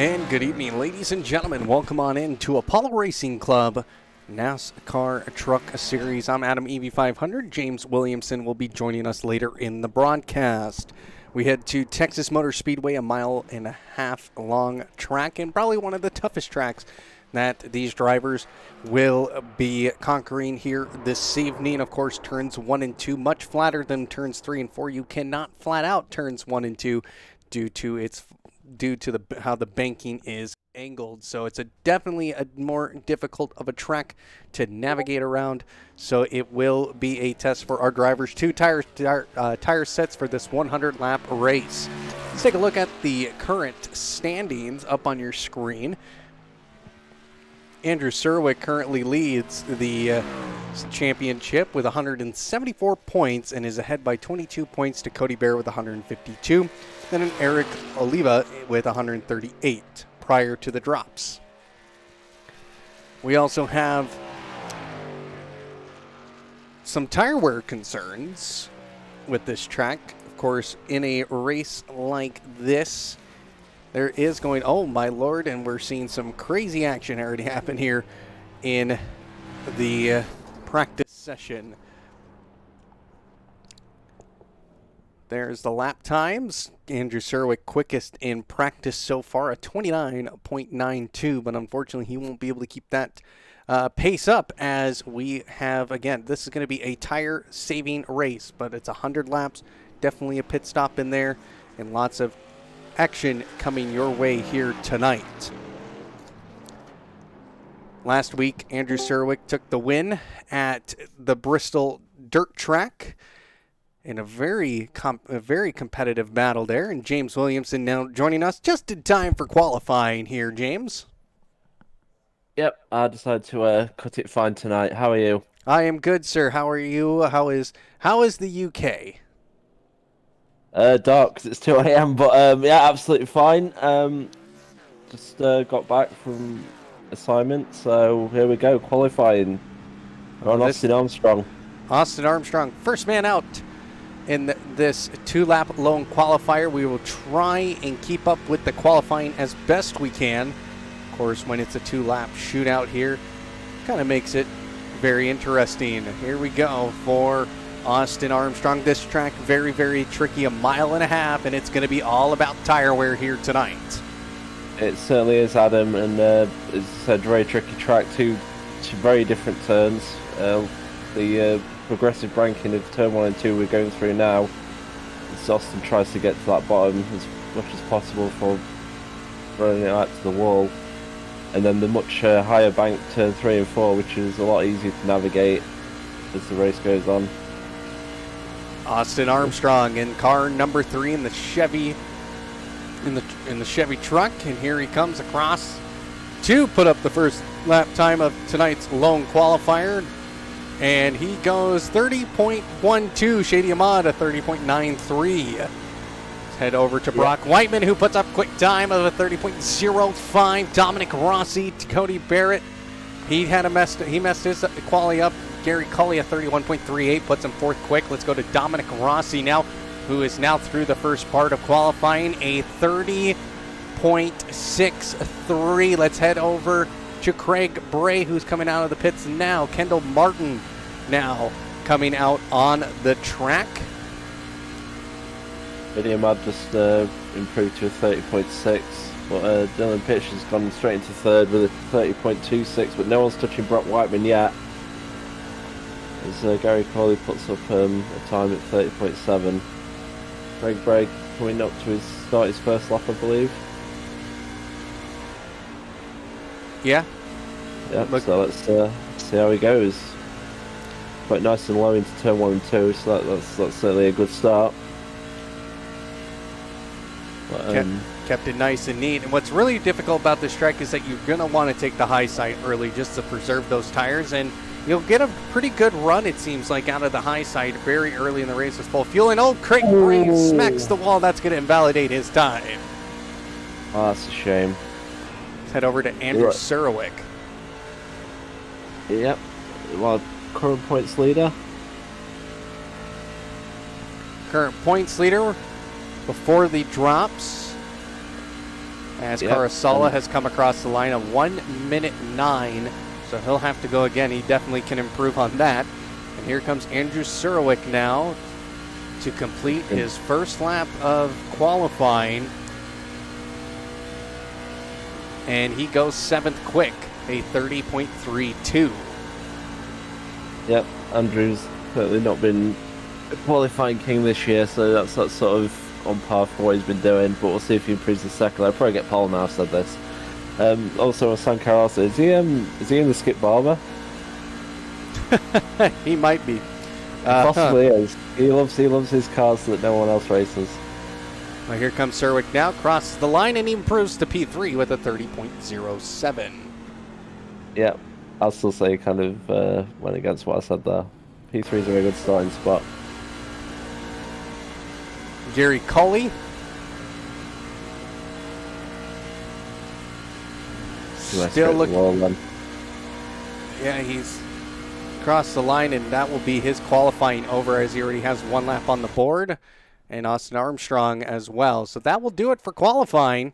And good evening, ladies and gentlemen. Welcome on in to Apollo Racing Club NASCAR Truck Series. I'm Adam EV500. James Williamson will be joining us later in the broadcast. We head to Texas Motor Speedway, a 1.5 mile long track, and probably one of the toughest tracks that these drivers will be conquering here this evening. Of course, turns 1 and 2, much flatter than turns 3 and 4. You cannot flat out turns 1 and 2 due to how the banking is angled. So it's definitely a more difficult of a track to navigate around. So it will be a test for our drivers. 2 tire sets for this 100-lap race. Let's take a look at the current standings up on your screen. Andrew Serwick currently leads the championship with 174 points and is ahead by 22 points to Cody Bear with 152. Then an Eric Oliva with 138 prior to the drops. We also have some tire wear concerns with this track. Of course, in a race like this, there is going, oh my lord, and we're seeing some crazy action already happen here in the practice session. There's the lap times. Andrew Serwick quickest in practice so far, a 29.92, but unfortunately he won't be able to keep that pace up as we have, again, this is going to be a tire-saving race, but it's 100 laps, definitely a pit stop in there, and lots of action coming your way here tonight. Last week, Andrew Serwick took the win at the Bristol Dirt Track in a very competitive battle there. And James Williamson now joining us just in time for qualifying here, James. Yep, I decided to cut it fine tonight. How are you? I am good, sir. How are you? How is the UK? Dark 'cause it's 2 a.m. But yeah, absolutely fine. Just got back from assignment, so here we go, qualifying. We're Oh, on this Austin Armstrong. Austin Armstrong, first man out in this two-lap lone qualifier. We will try and keep up with the qualifying as best we can. Of course, when it's a two-lap shootout here, kind of makes it very interesting. Here we go for Austin Armstrong. This track very, very tricky, 1.5 miles, and it's going to be all about tire wear here tonight. It certainly is, Adam, and it's a very tricky track. Two very different turns. The progressive ranking of turn 1 and 2 we're going through now. As Austin tries to get to that bottom as much as possible for running it out to the wall. And then the much higher bank turn 3 and 4, which is a lot easier to navigate as the race goes on. Austin Armstrong in car number 3 in the Chevy in the Chevy truck, and here he comes across to put up the first lap time of tonight's lone qualifier, and he goes 30.12. Shady Ahmad a 30.93. Let's head over to Brock Whiteman, who puts up quick time of a 30.05. Dominic Rossi, Cody Barrett, he messed his quali up. Gary Cully a 31.38 puts him fourth quick. Let's go to Dominic Rossi now, who is now through the first part of qualifying, a 30.63. Let's head over to Craig Bray, who's coming out of the pits now. Kendall Martin now coming out on the track. Shady Ahmad just improved to a 30.6, but Dylan Pitch has gone straight into third with a 30.26, but no one's touching Brock Whiteman yet. As Gary Coley puts up a time at 30.7. Craig Bray coming up to start his first lap, I believe. Yeah. Yeah, so let's see how he goes. Quite nice and low into turn 1 and 2, so that's certainly a good start. But, kept it nice and neat. And what's really difficult about this track is that you're going to want to take the high side early just to preserve those tires, and you'll get a pretty good run, it seems like, out of the high side very early in the race with full fuel. And Craig Bray smacks the wall. That's going to invalidate his time. Oh, that's a shame. Let's head over to Andrew Surowick. Yep. Well, current points leader. Current points leader before the drops, as Carasala has come across the line of 1:09. So he'll have to go again. He definitely can improve on that. And here comes Andrew Surowick now to complete his first lap of qualifying. And he goes 7th quick, a 30.32. Yep, Andrew's certainly not been a qualifying king this year, so that's sort of on par for what he's been doing, but we'll see if he improves the second. I'll probably get Paul now, I've said this. Also, San Carlos, is he in the Skip Barber? He might be. Possibly is. He loves his cars that no one else races. Well, here comes Surowick now, crosses the line, and he improves to P3 with a 30.07. Yeah, I'll still say kind of went against what I said there. P3 is a very good starting spot. Gary Cully. Still looking. Yeah, he's crossed the line, and that will be his qualifying over, as he already has one lap on the board, and Austin Armstrong as well. So that will do it for qualifying.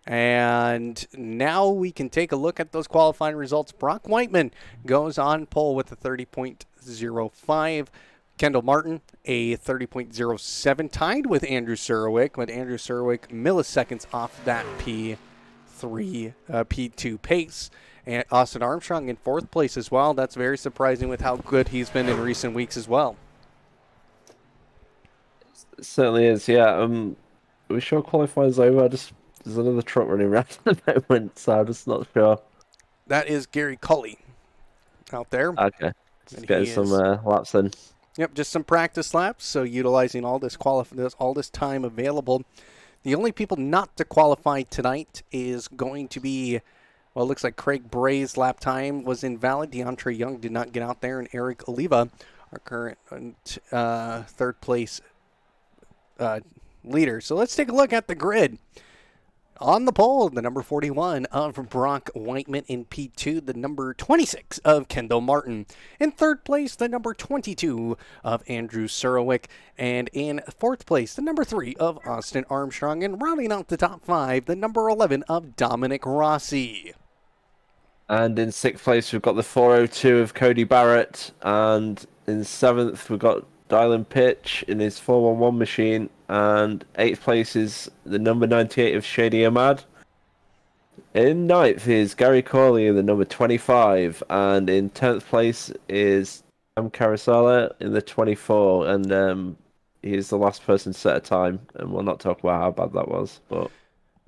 And now we can take a look at those qualifying results. Brock Whiteman goes on pole with a 30.05. Kendall Martin, a 30.07, tied with Andrew Surowick, but Andrew Surowick milliseconds off that P2 pace. And Austin Armstrong in 4th place as well. That's very surprising with how good he's been in recent weeks as well. It certainly is, yeah. Are we sure qualifying's over? There's another truck running around at the moment, so I'm just not sure. That is Gary Cully out there. Okay, just getting some laps in. Yep, just some practice laps. So utilizing all this time available. The only people not to qualify tonight is going to be Well, it looks like Craig Bray's lap time was invalid. DeAndre Young did not get out there, and Eric Oliva, our current third place leader. So let's take a look at the grid. On the pole, the number 41 of Brock Whiteman. In P2, the number 26 of Kendall Martin. In third place, the number 22 of Andrew Surowick. And in fourth place, the number 3 of Austin Armstrong. And rounding out the top 5, the number 11 of Dominic Rossi. And in sixth place, we've got the 402 of Cody Barrett. And in seventh, we've got Dylan Pitch in his 411 machine. And eighth place is the number 98 of Shady Ahmad. In ninth is Gary Corley in the number 25. And in 10th place is Sam Carasala in the 24. And he's the last person to set a time. And we'll not talk about how bad that was. But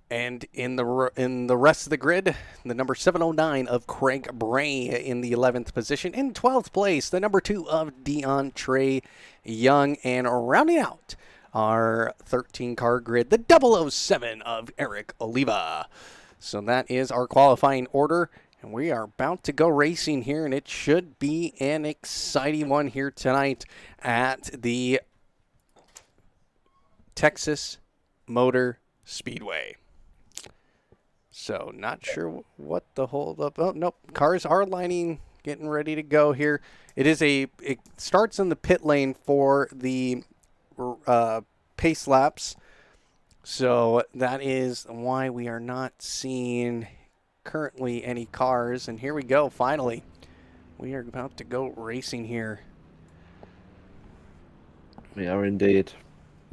and in the rest of the grid, the number 709 of Craig Bray in the 11th position. In 12th place, the number 2 of DeAndre Young. And rounding out our 13-car grid, the 007 of Eric Oliva. So that is our qualifying order, and we are about to go racing here, and it should be an exciting one here tonight at the Texas Motor Speedway. So not sure what the hold up. Oh, nope. Cars are lining, getting ready to go here. It starts in the pit lane for the pace laps. So that is why we are not seeing currently any cars. And here we go, finally. We are about to go racing here. We are indeed.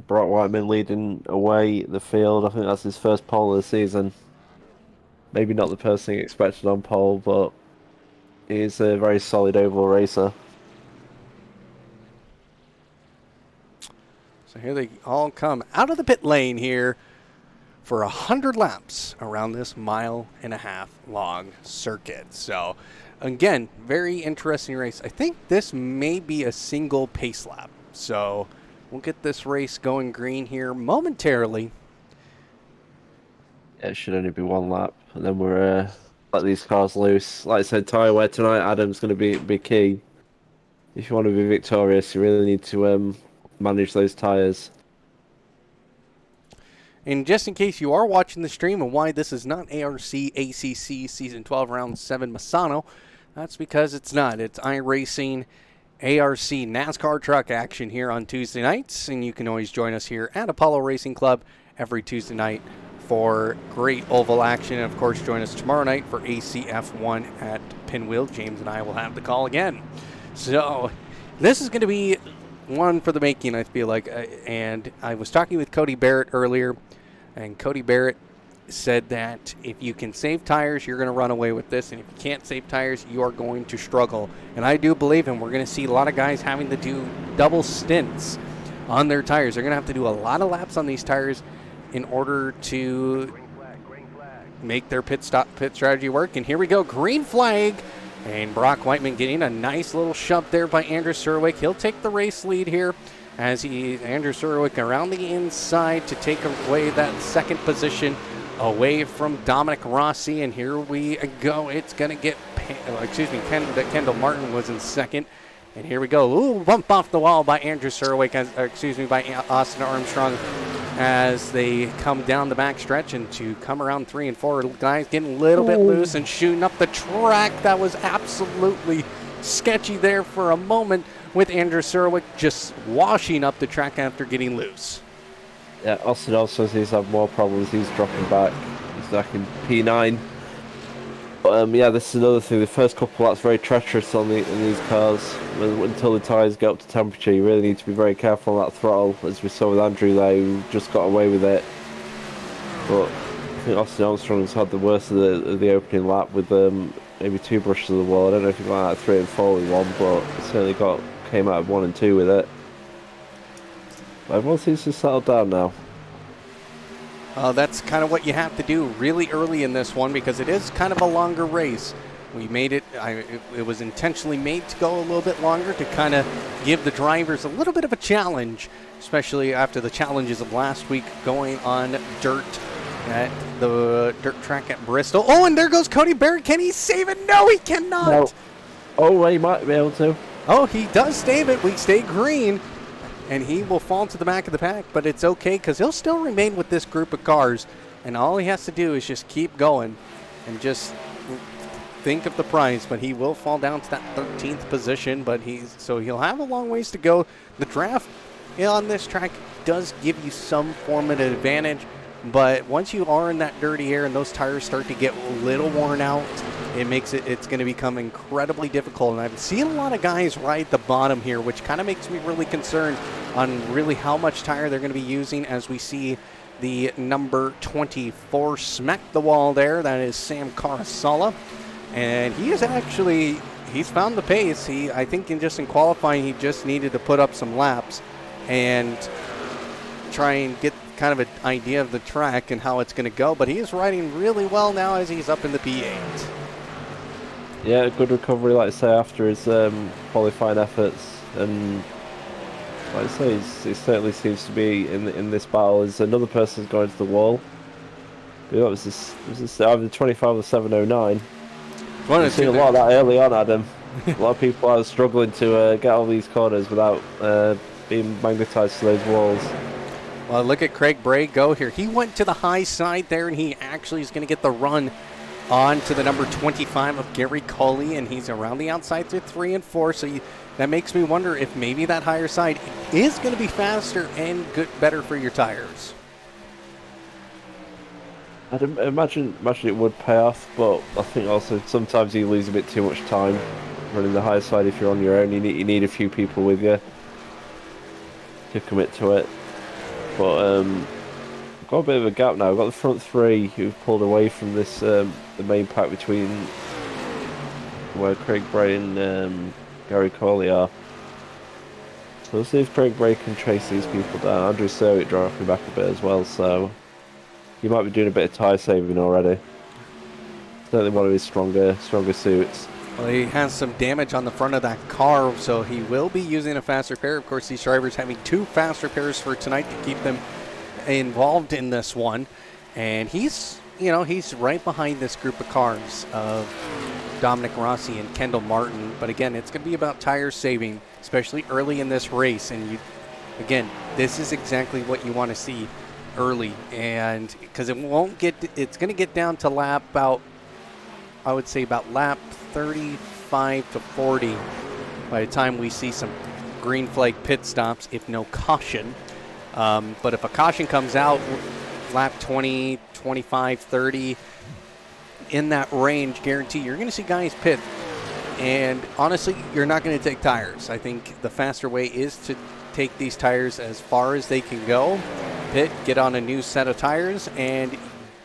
Brock Whiteman leading away the field. I think that's his first pole of the season. Maybe not the person he expected on pole, but he's a very solid oval racer. So here they all come out of the pit lane here for 100 laps around this 1.5 long circuit. So again, very interesting race. I think this may be a single pace lap. So we'll get this race going green here momentarily. Yeah, it should only be one lap, and then we're let these cars loose. Like I said, tyre wear tonight, Adam's going to be key. If you want to be victorious, you really need to manage those tyres. And just in case you are watching the stream and why this is not ARC ACC Season 12 Round 7 Misano, that's because it's not. It's iRacing ARC NASCAR truck action here on Tuesday nights, and you can always join us here at Apollo Racing Club every Tuesday night for great oval action. And of course, join us tomorrow night for ACF1 at Pinwheel. James and I will have the call again. So this is going to be one for the making, I feel like. And I was talking with Cody Barrett earlier, and Cody Barrett said that if you can save tires, you're going to run away with this, and if you can't save tires, you are going to struggle. And I do believe him. We're going to see a lot of guys having to do double stints on their tires. They're going to have to do a lot of laps on these tires in order to make their pit strategy work. And here we go, green flag. And Brock Whiteman getting a nice little shove there by Andrew Surowick. He'll take the race lead here as Andrew Surowick around the inside to take away that second position away from Dominic Rossi. And here we go. It's going to get, Kendall Martin was in second. And here we go. Ooh, bump off the wall by Andrew Surowick, by Austin Armstrong as they come down the back stretch and to come around 3 and 4. Guys getting a little bit loose and shooting up the track. That was absolutely sketchy there for a moment with Andrew Surowick just washing up the track after getting loose. Yeah, Austin also seems to have more problems. He's dropping back. He's back in P9. But yeah, this is another thing. The first couple laps very treacherous in these cars. Until the tyres get up to temperature, you really need to be very careful on that throttle, as we saw with Andrew there, who just got away with it. But I think Austin Armstrong's had the worst of the opening lap with maybe 2 brushes of the wall. I don't know if he got out of 3 and 4 with one, but he certainly came out of 1 and 2 with it. But everyone seems to settle down now. That's kind of what you have to do really early in this one because it is kind of a longer race. We made it, it was intentionally made to go a little bit longer to kind of give the drivers a little bit of a challenge, especially after the challenges of last week going on dirt at the dirt track at Bristol. Oh, and there goes Cody Barrett. Can he save it? No, he cannot. No. Oh, well, he might be able to. Oh, he does save it. We stay green, and he will fall to the back of the pack, but it's okay because he'll still remain with this group of cars, and all he has to do is just keep going and just think of the prize, but he will fall down to that 13th position, but he'll have a long ways to go. The draft on this track does give you some form of advantage, but once you are in that dirty air and those tires start to get a little worn out, it's going to become incredibly difficult. And I've seen a lot of guys ride the bottom here, which kind of makes me really concerned on really how much tire they're going to be using, as we see the number 24 smack the wall there. That is Sam Carasala. And he's found the pace. I think in qualifying, he just needed to put up some laps and try and get kind of an idea of the track and how it's going to go. But he is riding really well now as he's up in the P8. Yeah, good recovery, like I say, after his qualifying efforts. And like I say, he certainly seems to be in this battle. As another person's going to the wall. That was this either 25 or 709. I've seen a lot of that early on, Adam. A lot of people are struggling to get all these corners without being magnetised to those walls. Well, look at Craig Bray go here. He went to the high side there, and he actually is going to get the run on to the number 25 of Gary Coley, and he's around the outside through 3 and 4. So that makes me wonder if maybe that higher side is going to be faster and better for your tires. I'd imagine it would pay off, but I think also sometimes you lose a bit too much time running the high side if you're on your own. You need a few people with you to commit to it. But I've got a bit of a gap now. I've got the front three who've pulled away from this the main pack between where Craig Bray and Gary Coley are. So we'll see if Craig Bray can chase these people down. Andrew Serwick dropping back a bit as well, so he might be doing a bit of tyre saving already. Certainly one of his stronger suits. Well, he has some damage on the front of that car, so he will be using a faster pair. Of course, these drivers having 2 faster pairs for tonight to keep them involved in this one. And he's right behind this group of cars of Dominic Rossi and Kendall Martin. But again, it's going to be about tire saving, especially early in this race. And again, this is exactly what you want to see early, and because it's going to get down to lap about lap 35 to 40 by the time we see some green flag pit stops, if no caution. But if a caution comes out, lap 20, 25, 30, in that range, guarantee you're going to see guys pit. And honestly, you're not going to take tires. I think the faster way is to take these tires as far as they can go, pit, get on a new set of tires, and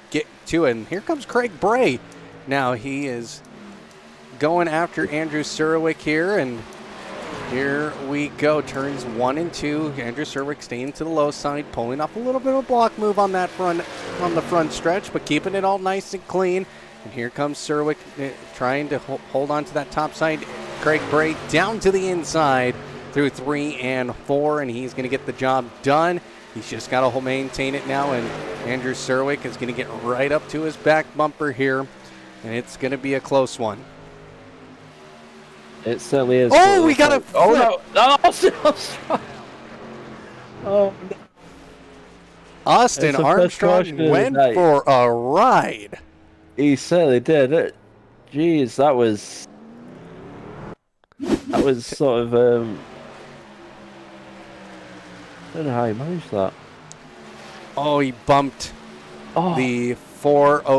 get to it. And here comes Craig Bray. Now he is going after Andrew Serwick here, and here we go. Turns 1 and 2. Andrew Serwick staying to the low side, pulling off a little bit of a block move on the front stretch, but keeping it all nice and clean. And here comes Serwick trying to hold on to that top side. Craig Bray down to the inside through 3 and 4, and he's going to get the job done. He's just got to maintain it now, and Andrew Serwick is going to get right up to his back bumper here, and it's going to be a close one. It certainly is. Oh, we got a flip. Oh, no. Oh, no. Austin Armstrong went for a ride. He certainly did. Jeez, that was sort of I don't know how he managed that. Oh, he bumped the 40,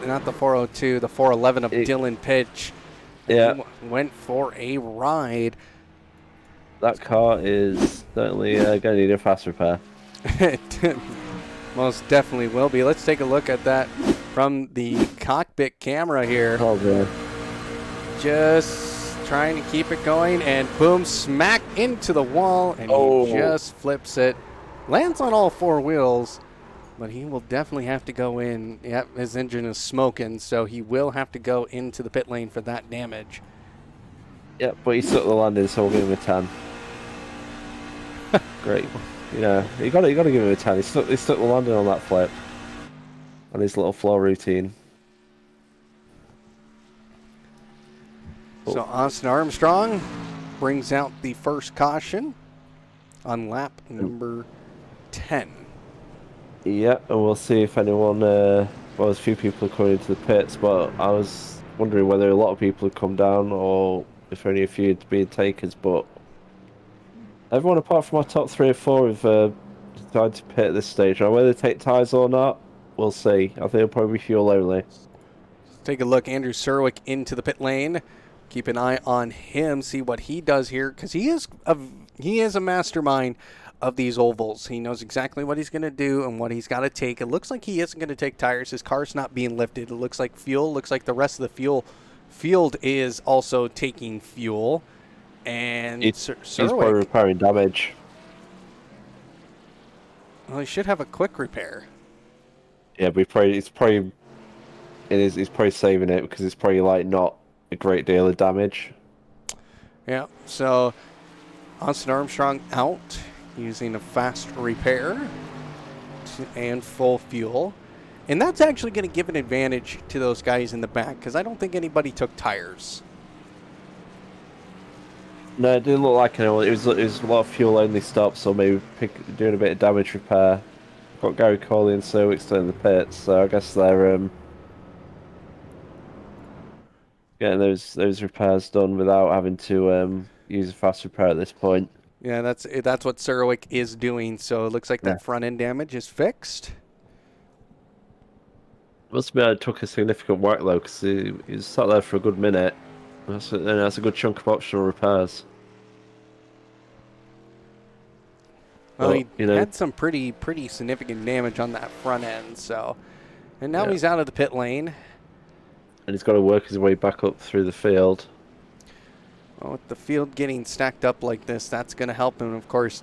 not the 402, the 411 of Dylan Pitch. Yeah. He went for a ride. That car is certainly going to need a fast repair. It most definitely will be. Let's take a look at that from the cockpit camera here. Oh, man. Just trying to keep it going, and boom, smack into the wall, and he just flips it. Lands on all 4 wheels, but he will definitely have to go in. Yep, his engine is smoking, so he will have to go into the pit lane for that damage. Yep, but he stuck the landing, so we'll give him a 10. Great. You know, you got to give him a 10. He stuck the landing on that flip. on his little floor routine. So Austin Armstrong brings out the first caution on lap number 10. Yeah, and we'll see if anyone, well, there's a few people coming into the pits, but I was wondering whether a lot of people had come down or if only a few had been takers, but everyone apart from our top 3 or 4 have decided to pit at this stage. Now, whether they take tyres or not, we'll see. I think it'll probably be fuel only. Let's take a look. Andrew Serwick into the pit lane. Keep an eye on him, see what he does here, because he is a mastermind of these ovals. He knows exactly what he's going to do and what he's got to take. It looks like he isn't going to take tires. His car's not being lifted. It looks like fuel. Looks like the rest of the fuel field is also taking fuel. And He's probably repairing damage. Well, he should have a quick repair. Yeah, but he's probably saving it because it's probably like not a great deal of damage. Yeah, so Austin Armstrong out using a fast repair and full fuel. And that's actually going to give an advantage to those guys in the back because I don't think anybody took tires. No, it didn't look like anyone. It was a lot of fuel only stops, so maybe doing a bit of damage repair. Got Gary Coley and Serwick still in the pits, so I guess they're getting those repairs done without having to use a fast repair at this point. Yeah, that's what Serwick is doing. So it looks like that front end damage is fixed. Must have it took a significant workload because he was sat there for a good minute. That's a good chunk of optional repairs. Well, he had some pretty significant damage on that front end. So, and now he's out of the pit lane. And he's got to work his way back up through the field. Well, with the field getting stacked up like this, that's going to help him. Of course,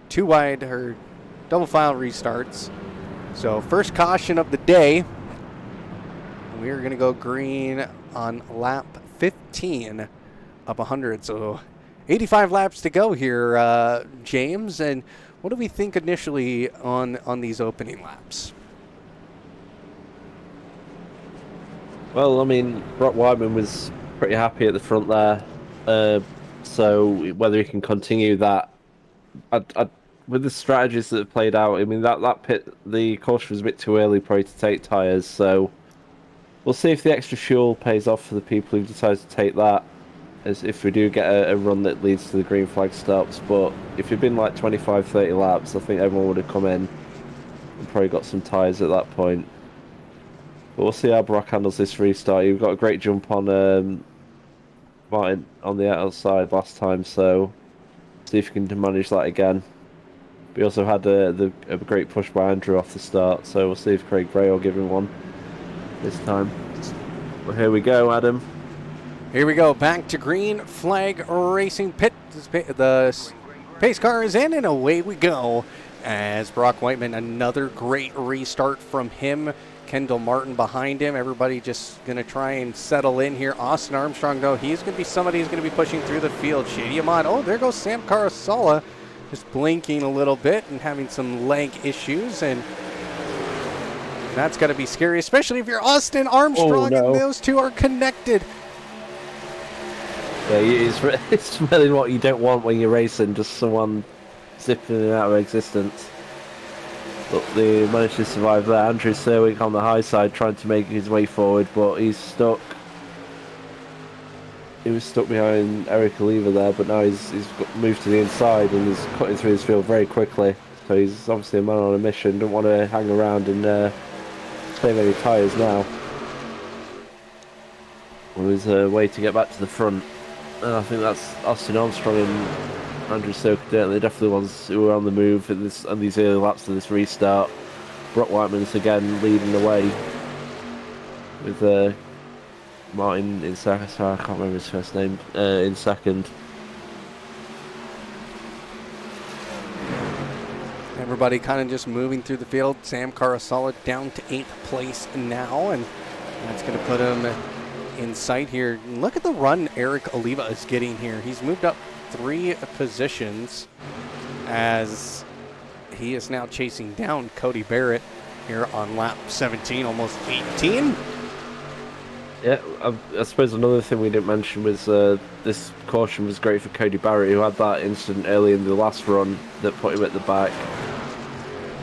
2 wide or double file restarts. So first caution of the day. We are going to go green on lap 15 of 100. So 85 laps to go here, James. And what do we think initially on these opening laps? Well, I mean, Brock Whiteman was pretty happy at the front there. So whether he can continue that, with the strategies that have played out, I mean, that pit, the caution was a bit too early probably to take tyres. So we'll see if the extra fuel pays off for the people who decide to take that, as if we do get a run that leads to the green flag stops. But if it'd been like 25, 30 laps, I think everyone would have come in and probably got some tyres at that point. But we'll see how Brock handles this restart. You've got a great jump on Martin on the outside last time, so see if you can manage that again. We also had a great push by Andrew off the start, so we'll see if Craig Bray will give him one this time. Well, here we go, Adam. Here we go, back to green flag racing pit. The pace car is in, and away we go. As Brock Whiteman, another great restart from him. Kendall Martin behind him. Everybody just going to try and settle in here. Austin Armstrong, though, he's going to be somebody who's going to be pushing through the field. Shady Ahmad. Oh, there goes Sam Carasala, just blinking a little bit and having some leg issues. And that's got to be scary, especially if you're Austin Armstrong and those two are connected. Yeah, it's really what you don't want when you're racing, just someone zipping in and out of existence. But they managed to survive there. Andrew Serwick on the high side trying to make his way forward, but he's stuck. He was stuck behind Eric Oliva there, but now he's moved to the inside and he's cutting through his field very quickly. So he's obviously a man on a mission, don't want to hang around and save any tyres now. Well, there's a way to get back to the front. And I think that's Austin Armstrong and Andrew Serwick. They're definitely the ones who are on the move in these early laps of this restart. Brock Whiteman's again leading the way with Martin in second. Sorry, I can't remember his first name. In second. Everybody kind of just moving through the field. Sam Carasala down to 8th place now, and that's going to put him in sight here. Look at the run Eric Oliva is getting here. He's moved up 3 positions as he is now chasing down Cody Barrett. here on lap 17, almost 18. Yeah, I suppose another thing we didn't mention was this caution was great for Cody Barrett, who had that incident early in the last run that put him at the back,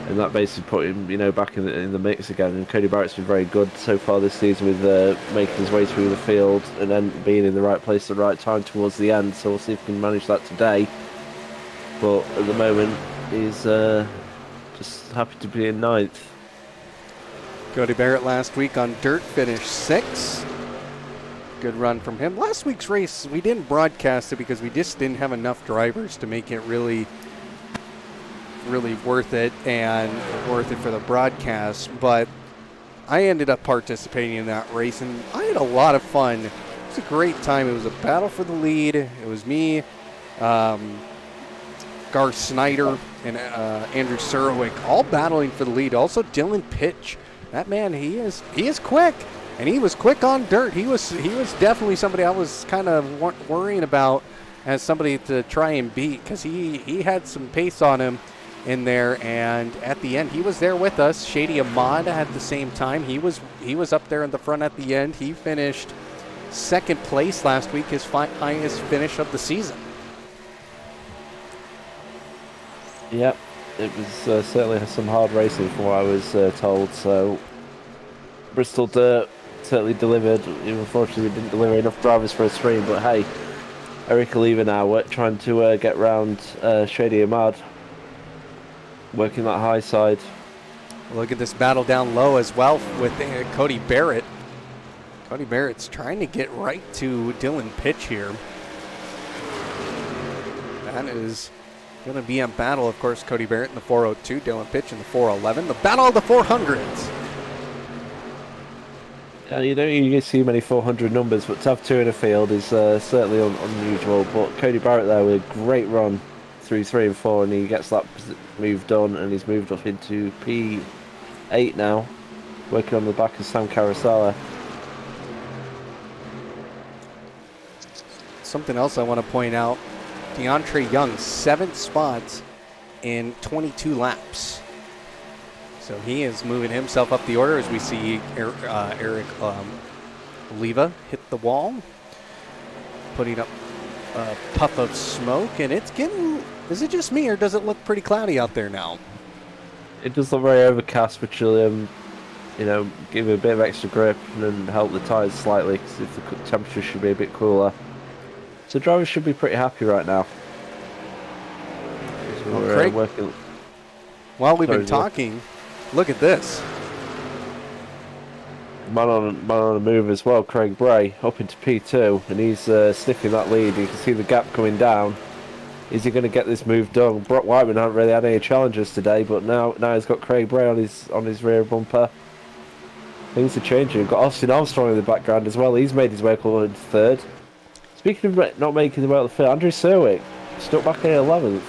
and that basically put him, back in the mix again. And Cody Barrett's been very good so far this season with making his way through the field and then being in the right place at the right time towards the end. So we'll see if he can manage that today. But at the moment, he's just happy to be in ninth. Cody Barrett last week on dirt finished 6th. Good run from him. Last week's race, we didn't broadcast it because we just didn't have enough drivers to make it really worth it and worth it for the broadcast. But I ended up participating in that race, and I had a lot of fun. It was a great time. It was a battle for the lead. It was me, Gar Snyder, and Andrew Surwick all battling for the lead. Also Dylan Pitch. That man, he is quick, and he was quick on dirt. He was definitely somebody I was kind of worrying about as somebody to try and beat, because he had some pace on him in there, and at the end he was there with us. Shady Ahmad at the same time. He was up there in the front at the end. He finished 2nd place last week, his highest finish of the season. Yep. It was certainly some hard racing from what I was told, so Bristol Dirt certainly delivered. Unfortunately, we didn't deliver enough drivers for a stream, but hey, Eric Oliva now trying to get round Shady Ahmad, working that high side. Look at this battle down low as well with Cody Barrett. Cody Barrett's trying to get right to Dylan Pitch here. That is going to be a battle, of course. Cody Barrett in the 402, Dylan Pitch in the 411. The battle of the 400s. Yeah, you don't usually see many 400 numbers, but to have 2 in a field is certainly unusual. But Cody Barrett there with a great run through 3 and 4, and he gets that move done, and he's moved up into P8 now, working on the back of Sam Carosella. Something else I want to point out. DeAndre Young, 7th spots in 22 laps. So he is moving himself up the order as we see Eric Oliva hit the wall, putting up a puff of smoke, and it's getting, is it just me or does it look pretty cloudy out there now? It does look very overcast, which will, give it a bit of extra grip and then help the tyres slightly, because if the temperature should be a bit cooler. So drivers should be pretty happy right now. So well, we're Craig, working. While we've been talking, look at this. Man on a move as well, Craig Bray, up into P2, and he's sniffing that lead. You can see the gap coming down. Is he going to get this move done? Brock Whiteman hasn't really had any challenges today, but now he's got Craig Bray on his rear bumper. Things are changing. We've got Austin Armstrong in the background as well. He's made his way up into 3rd. Speaking of not making his way up the field, Andrew Surwick stuck back in 11th.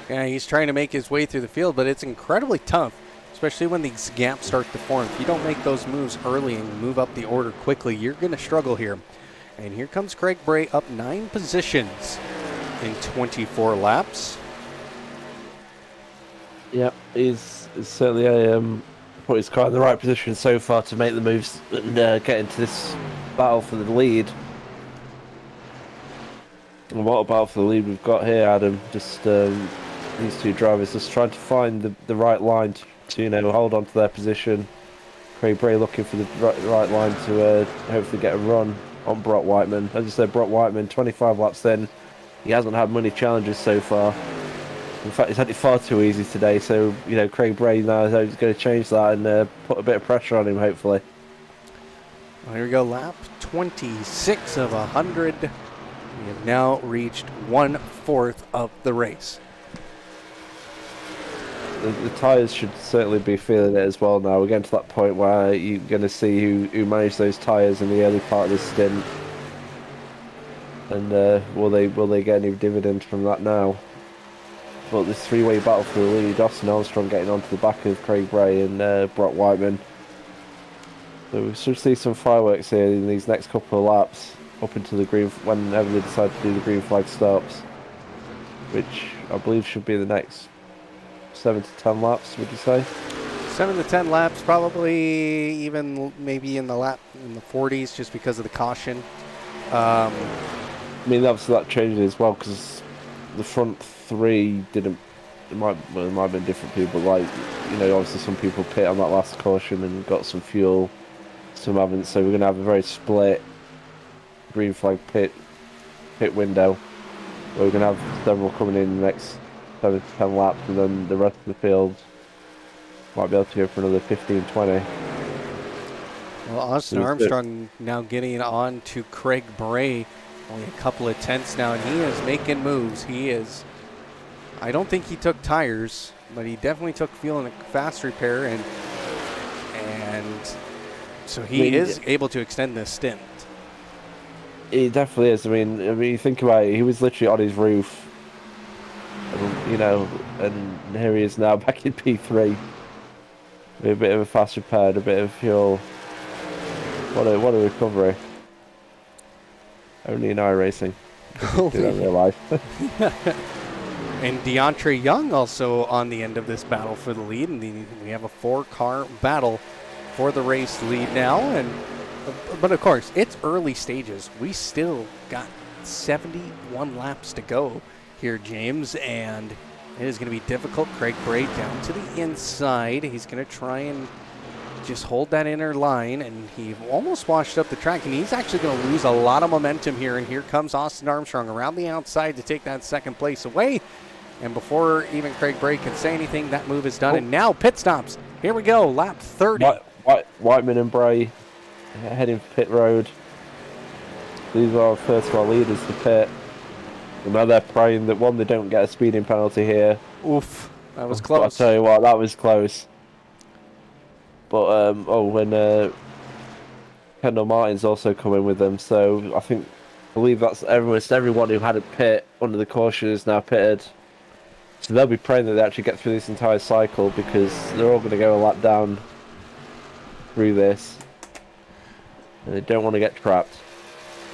Yeah, he's trying to make his way through the field, but it's incredibly tough, especially when these gaps start to form. If you don't make those moves early and move up the order quickly, you're going to struggle here. And here comes Craig Bray up 9 positions in 24 laps. Yep, he's certainly put his car in the right position so far to make the moves and get into this battle for the lead. And what a battle for the lead we've got here, Adam. Just these 2 drivers just trying to find the right line to hold on to their position. Craig Bray looking for the right line to hopefully get a run on Brock Whiteman. As I said, Brock Whiteman, 25 laps in, he hasn't had many challenges so far. In fact, he's had it far too easy today. So Craig Bray now is going to change that and put a bit of pressure on him, hopefully. Well, here we go, lap 26 of 100. We have now reached 1/4 of the race. The tyres should certainly be feeling it as well now. We're getting to that point where you're going to see who managed those tyres in the early part of this stint. And will they get any dividends from that now? But this 3-way battle for the lead, Austin Armstrong getting onto the back of Craig Bray and Brock Whiteman. So we should see some fireworks here in these next couple of laps up into the green, whenever they decide to do the green flag stops, which I believe should be the next 7 to 10 laps, would you say? 7 to 10 laps, probably even maybe in the 40s, just because of the caution. I mean, obviously that changes as well because the front three didn't. It might have been different people, like, obviously some people pit on that last caution and got some fuel, some haven't. So we're going to have a very split green flag pit window. Where we're going to have several coming in the next 7 to 10 laps, and then the rest of the field might be able to go for another 15, 20. Well, Austin Armstrong now getting on to Craig Bray. Only a couple of tenths now, and he is making moves. He is. I don't think he took tires, but he definitely took fuel in a fast repair, and so he is able to extend this stint. He definitely is. I mean, you think about it. He was literally on his roof, and here he is now back in P3 with a bit of a fast repair, a bit of fuel. What a recovery! Only in iRacing. Do that in real life. And DeAndre Young also on the end of this battle for the lead, and we have a 4-car battle for the race lead now. But of course, it's early stages. We still got 71 laps to go here, James, and it is going to be difficult. Craig Bray down to the inside. He's going to try and just hold that inner line, and he almost washed up the track, and he's actually going to lose a lot of momentum here. And here comes Austin Armstrong around the outside to take that second place away. And before even Craig Bray can say anything, that move is done. And now pit stops. Here we go, lap 30. Whiteman and Bray heading for pit road. These are our first of our leaders to pit. And now they're praying that, one, they don't get a speeding penalty here. Oof, that was close. I'll tell you what, that was close. But, when Kendall Martin's also coming with them, so I believe that's everyone who had a pit under the caution is now pitted. So they'll be praying that they actually get through this entire cycle, because they're all going to go a lap down through this. And they don't want to get trapped.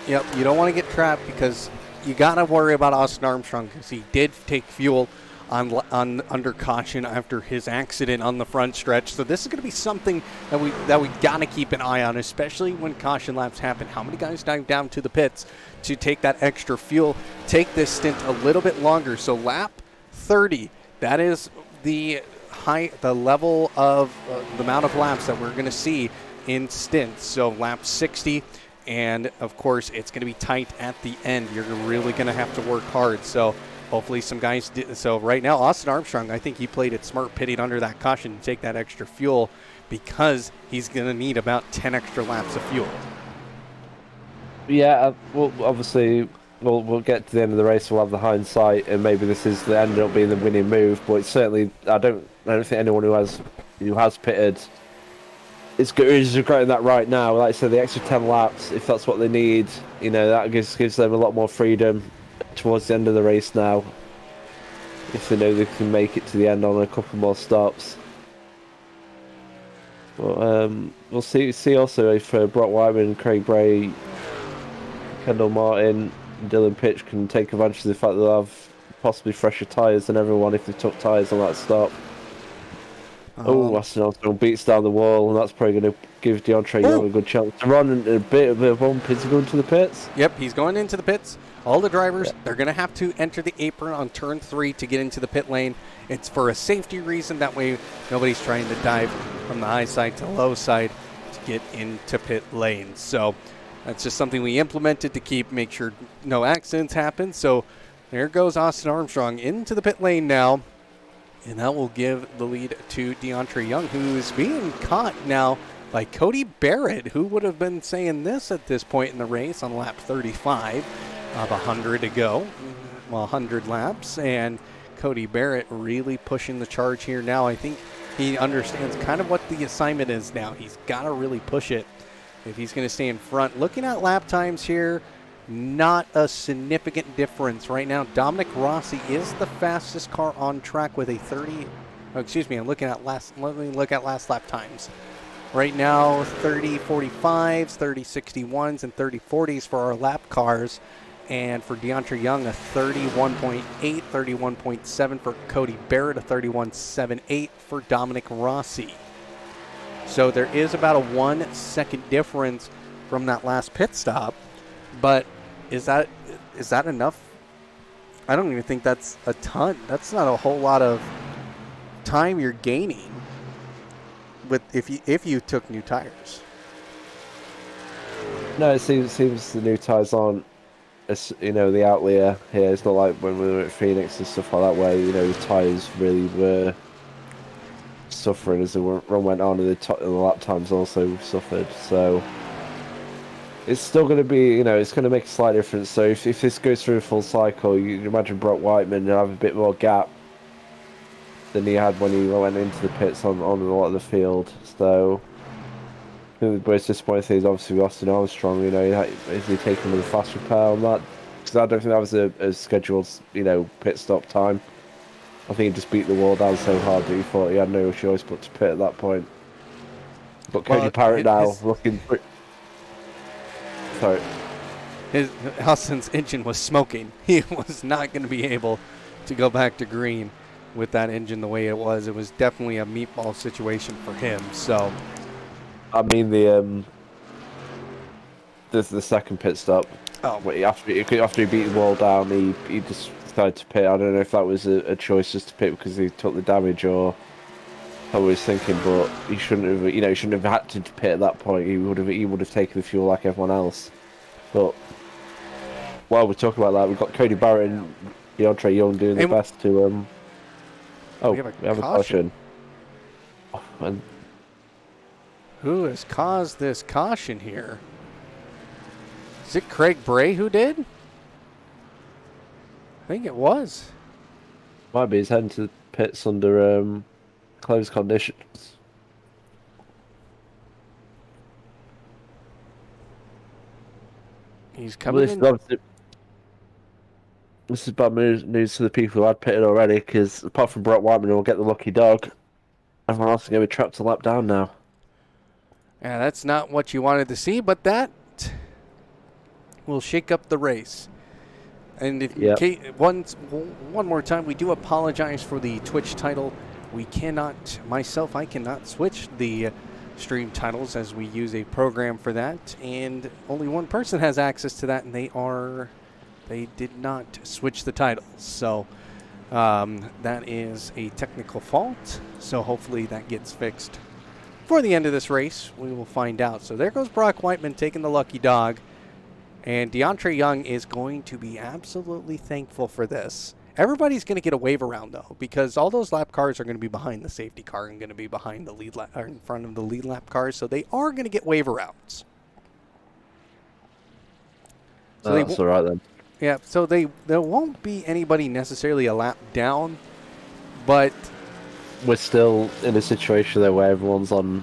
Yep, you don't want to get trapped, because you got to worry about Austin Armstrong, because he did take fuel on under caution after his accident on the front stretch. So this is going to be something that we got to keep an eye on, especially when caution laps happen. How many guys dive down to the pits to take that extra fuel, take this stint a little bit longer? So lap 30, that is the level of the amount of laps that we're going to see in stints. So lap 60, and of course it's going to be tight at the end. You're really going to have to work hard. So hopefully some guys did. So right now, Austin Armstrong, I think he played it smart, pitting under that caution to take that extra fuel, because he's going to need about 10 extra laps of fuel. Yeah, well, obviously, we'll get to the end of the race. We'll have the hindsight, and maybe this is the end up being the winning move. But it's certainly, I don't think anyone who has pitted is regretting that right now. Like I said, the extra 10 laps, if that's what they need, that gives them a lot more freedom towards the end of the race now, if they know they can make it to the end on a couple more stops. But we'll see also if Brock Whiteman, Craig Bray, Kendall Martin, and Dylan Pitch can take advantage of the fact that they'll have possibly fresher tyres than everyone if they took tyres on that stop. Austin Armstrong beats down the wall, and that's probably going to give DeAndre Young a good chance to run, and a bit of a bump. Is he going to the pits? Yep, he's going into the pits. All the drivers, they're going to have to enter the apron on turn 3 to get into the pit lane. It's for a safety reason. That way nobody's trying to dive from the high side to the low side to get into pit lane. So that's just something we implemented to make sure no accidents happen. So there goes Austin Armstrong into the pit lane now. And that will give the lead to DeAndre Young, who is being caught now by Cody Barrett, who would have been saying this at this point in the race on lap 35 of 100 to go, 100 laps. And Cody Barrett really pushing the charge here now. I think he understands kind of what the assignment is now. He's got to really push it if he's going to stay in front. Looking at lap times here, not a significant difference right now. Dominic Rossi is the fastest car on track with a 30. Oh, excuse me. Let me look at last lap times. Right now, 30:45s, 30:61s, and 30:40s for our lap cars. And for DeAndre Young, a 31.8, 31.7 for Cody Barrett, a 31.78 for Dominic Rossi. So there is about a 1 second difference from that last pit stop. But is that enough? I don't even think that's a ton. That's not a whole lot of time you're gaining with if you took new tires. No, it seems the new tires aren't, the outlier here. It's not like when we were at Phoenix and stuff like that, where the tires really were suffering as the run went on, and the lap times also suffered. So it's still going to be, it's going to make a slight difference. So if this goes through a full cycle, you can imagine Brock Whiteman will have a bit more gap than he had when he went into the pits on a lot of the field. So I think the most disappointing thing is obviously Austin Armstrong. Is he taking the fast repair on that? Because I don't think that was a scheduled, pit stop time. I think he just beat the wall down so hard that he thought he had no choice but to pit at that point. But Cody Parrott now looking. Sorry. Austin's engine was smoking. He was not going to be able to go back to green with that engine the way it was. It was definitely a meatball situation for him. So, I mean the second pit stop. Oh, after he beat the wall down, he just decided to pit. I don't know if that was a choice just to pit because he took the damage or I was thinking, but he shouldn't have. He shouldn't have had to pit at that point. He would have taken the fuel like everyone else. But while we're talking about that, we've got Cody Barrett and DeAndre Young doing their best to. We have a caution. And who has caused this caution here? Is it Craig Bray who did? I think it was. Might be. He's heading to the pits under closed conditions. He's coming in. This is bad news to the people who had pitted already, because apart from Brock Whiteman, who will get the lucky dog, everyone else is going to be trapped a lap down now. Yeah, that's not what you wanted to see, but that will shake up the race. And one more time, we do apologize for the Twitch title. I cannot switch the stream titles as we use a program for that, and only one person has access to that, and they did not switch the titles. So that is a technical fault. So hopefully that gets fixed for the end of this race. We will find out. So there goes Brock Whiteman taking the lucky dog. And DeAndre Young is going to be absolutely thankful for this. Everybody's going to get a wave around, though, because all those lap cars are going to be behind the safety car and going to be behind the lead lap, or in front of the lead lap cars. So they are going to get wave arounds. So that's all right then. Yeah, so there won't be anybody necessarily a lap down, but we're still in a situation there where everyone's on.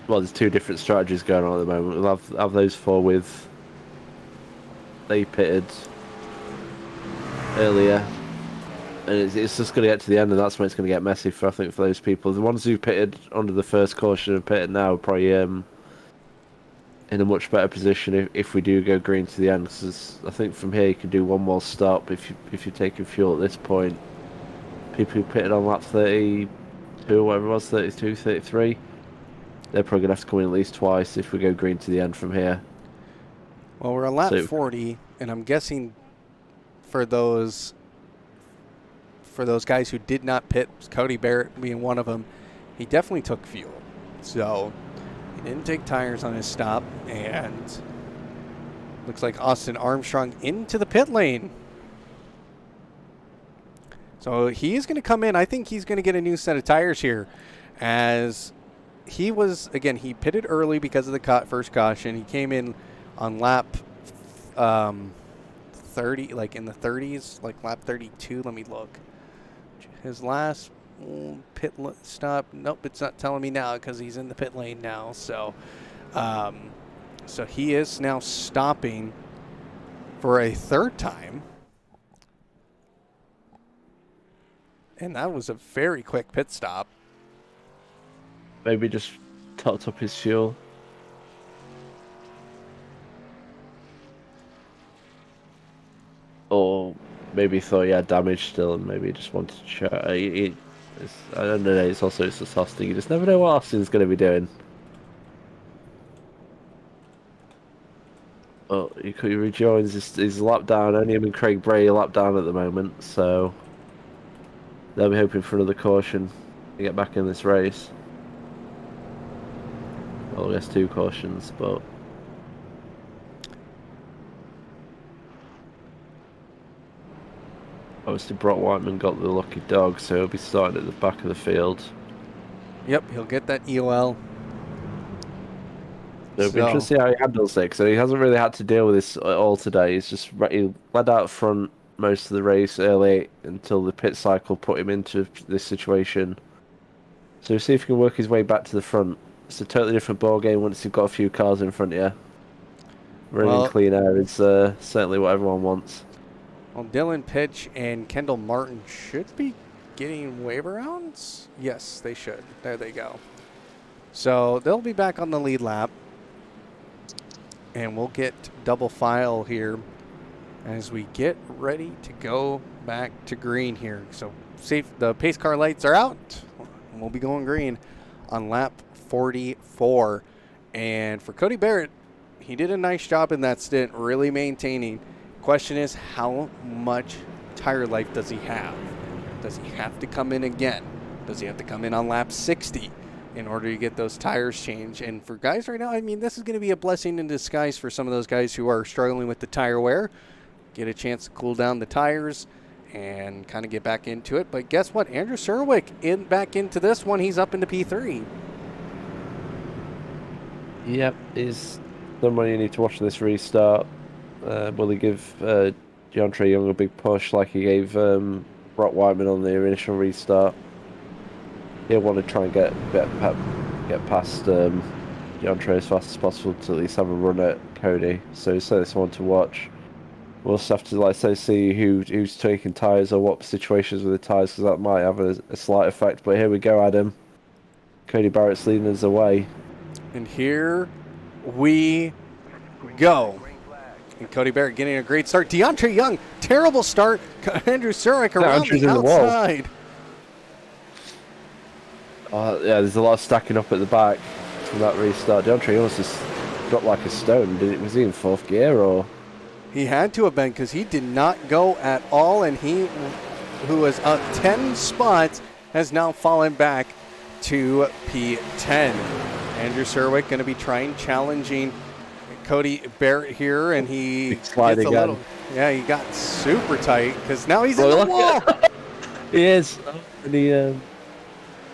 Well, there's two different strategies going on at the moment. We'll have those four with. They pitted earlier, and it's just going to get to the end, and that's when it's going to get messy for those people. The ones who pitted under the first caution and pitted now are probably in a much better position if we do go green to the end. Because I think from here you can do one more stop if you're taking fuel at this point. People who pitted on lap 32 or whatever it was, 32, 33, they're probably going to have to come in at least twice if we go green to the end from here. Well, we're on lap 40, and I'm guessing for those guys who did not pit, Cody Barrett being one of them, he definitely took fuel. So he didn't take tires on his stop, and looks like Austin Armstrong into the pit lane. So he is going to come in. I think he's going to get a new set of tires here, as he pitted early because of the first caution. He came in on lap 30, like in the 30s, like lap 32. Let me look. His last pit stop. Nope, it's not telling me now because he's in the pit lane now. So, so he is now stopping for a third time. And that was a very quick pit stop. Maybe just topped up his fuel. Or maybe thought he had damage still and maybe just wanted to check. I don't know. It's also just Austin. You just never know what Austin's going to be doing. Oh, he rejoins his lap down. Only him and Craig Bray lap down at the moment, so they'll be hoping for another caution to get back in this race. Well, I guess 2 cautions, but obviously Brock Whiteman got the lucky dog, so he'll be starting at the back of the field. Yep, he'll get that EOL. It'll be interesting how he handles it, so he hasn't really had to deal with this at all today. He led out front most of the race early until the pit cycle put him into this situation. So we'll see if he can work his way back to the front. It's a totally different ball game once you've got a few cars in front of you. Running clean air is certainly what everyone wants. Well, Dylan Pitch and Kendall Martin should be getting waiver rounds. Yes, they should. There they go. So they'll be back on the lead lap. And we'll get double file here as we get ready to go back to green here. So safe, the pace car lights are out. And we'll be going green on lap 44. And for Cody Barrett, he did a nice job in that stint, really maintaining. Question is, how much tire life does he have? Does he have to come in again? Does he have to come in on lap 60 in order to get those tires changed? And for guys right now, I mean, this is going to be a blessing in disguise for some of those guys who are struggling with the tire wear. Get a chance to cool down the tires and kind of get back into it. But guess what? Andrew Serwick back into this one. He's up into P3. Yep, is someone you need to watch this restart. Will he give DeAndre Young a big push like he gave Brock Whiteman on the initial restart? He'll want to try and get past DeAndre as fast as possible to at least have a run at Cody. So this one to watch. We'll just have to, like say, see who's taking tyres or what situations with the tyres, because that might have a slight effect. But here we go, Adam. Cody Barrett's leading us away. And here we go. And Cody Barrett getting a great start. DeAndre Young, terrible start. Andrew Surek around the outside. Yeah, there's a lot of stacking up at the back from that restart. DeAndre Young just dropped like a stone. Was he in 4th gear or? He had to have been, because he did not go at all, and he, who was up 10 spots, has now fallen back to P10. Andrew Serwick going to be challenging Cody Barrett here, and he gets a little. Yeah, he got super tight because now he's in the wall. He is. And he,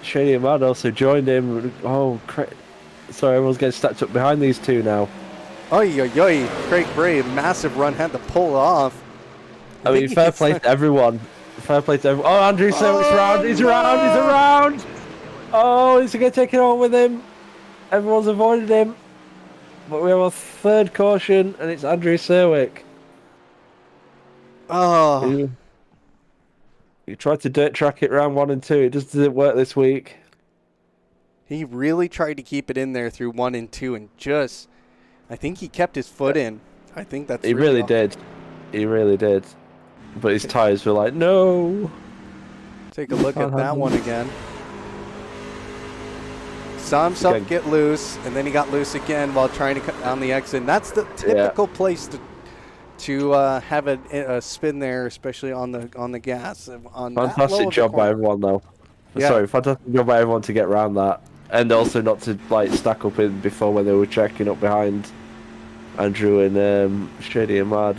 Shady Ahmad also joined him. Oh, sorry, everyone's getting stacked up behind these two now. Oy, oy, oy. Craig Bray, massive run, had to pull it off. I mean, fair play to everyone. Fair play to everyone. Oh, Andrew Serwick's round. He's around. He's around. Oh, he's going to take it on with him. Everyone's avoided him. But we have a 3rd caution, and it's Andrew Serwick. Oh. He tried to dirt track it round 1 and 2. It just didn't work this week. He really tried to keep it in there through 1 and 2, and just, I think he kept his foot in. I think that's He really did. He really did. But his tires were like, no. Take a look at that one again. Saw himself get loose, and then he got loose again while trying to cut down the exit. And that's the typical place to have a spin there, especially on the gas. Fantastic job by everyone, though. Yeah. Sorry, fantastic job by everyone to get around that, and also not to stack up in before when they were checking up behind Andrew and Shady Ahmad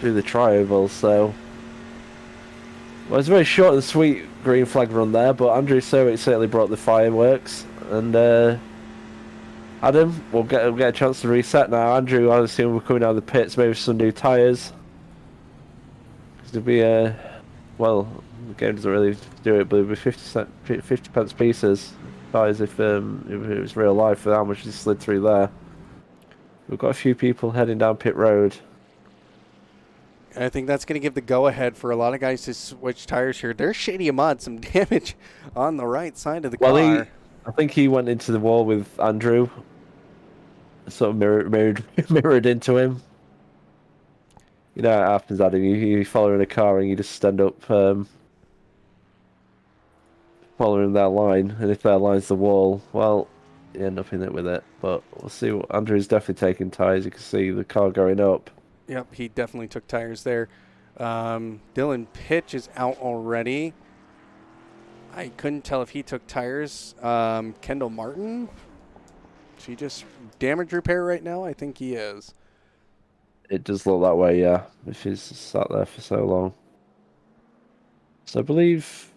through the tri-oval. So, well, it's a very short and sweet green flag run there, but Andrew Serwick certainly brought the fireworks. And Adam, we'll get a chance to reset now. Andrew, I assume we're coming out of the pits, maybe some new tyres. It'll be well, the game doesn't really do it, but it'll be 50 pence pieces tyres if it was real life for how much he slid through there. We've got a few people heading down pit road. I think that's going to give the go-ahead for a lot of guys to switch tires here. There's Shady Ahmad, some damage on the right side of the car. I think he went into the wall with Andrew. Sort of mirrored into him. You know how it happens, Adam. You follow in a car and you just stand up following their line, and if their line's the wall, well, you end up in it with it. But we'll see. Andrew's definitely taking tyres. You can see the car going up. Yep, he definitely took tires there. Dylan Pitch is out already. I couldn't tell if he took tires. Kendall Martin, is he just damage repair right now? I think he is. It does look that way, yeah, if he's sat there for so long. So I believe...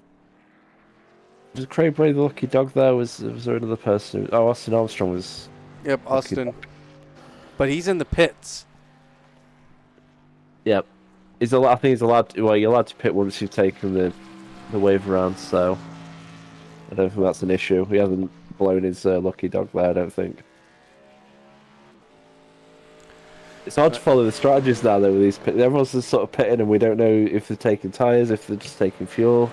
Was Craig Bray the lucky dog there? Was there another person? Oh, Austin Armstrong was... Yep, Austin. But he's in the pits. Yep. I think he's allowed to, well, you're allowed to pit once you've taken the wave around, so... I don't think that's an issue. He hasn't blown his lucky dog there, I don't think. It's hard to follow the strategies now, though, with these pits. Everyone's just sort of pitting, and we don't know if they're taking tyres, if they're just taking fuel.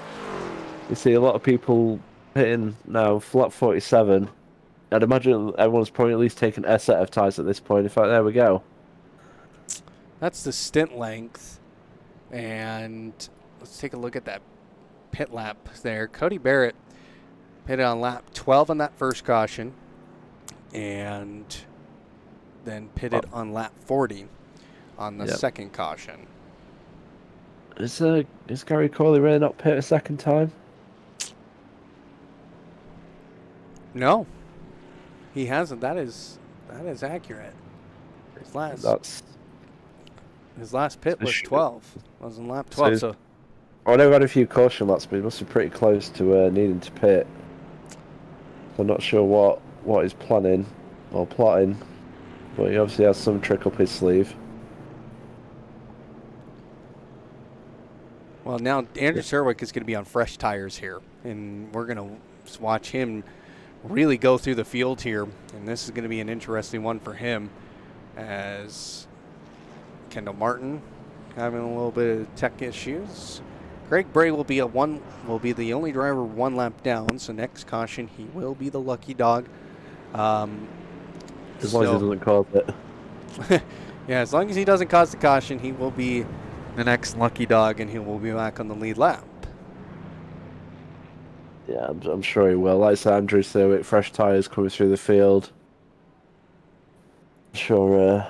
You see a lot of people pitting now, flat 47. I'd imagine everyone's probably at least taken a set of tyres at this point. In fact, there we go. That's the stint length. And let's take a look at that pit lap there. Cody Barrett pitted on lap 12 on that first caution. And then pitted on lap 40 on the second caution. Is Gary Corley really not pit a second time? No, he hasn't. That is accurate. His last pit was 12. Was in lap 12. So I know we had a few caution laps, but he must be pretty close to needing to pit. So I'm not sure what he's planning or plotting, but he obviously has some trick up his sleeve. Well, now Andrew Serwick is going to be on fresh tires here, and we're going to watch him really go through the field here, and this is going to be an interesting one for him, as Kendall Martin having a little bit of tech issues. Greg Bray will be the only driver one lap down, so next caution he will be the lucky dog. As long as he doesn't cause it. Yeah, as long as he doesn't cause the caution, he will be the next lucky dog, and he will be back on the lead lap. Yeah, I'm sure he will. Like I said, Andrew Serwick, fresh tyres coming through the field. I'm sure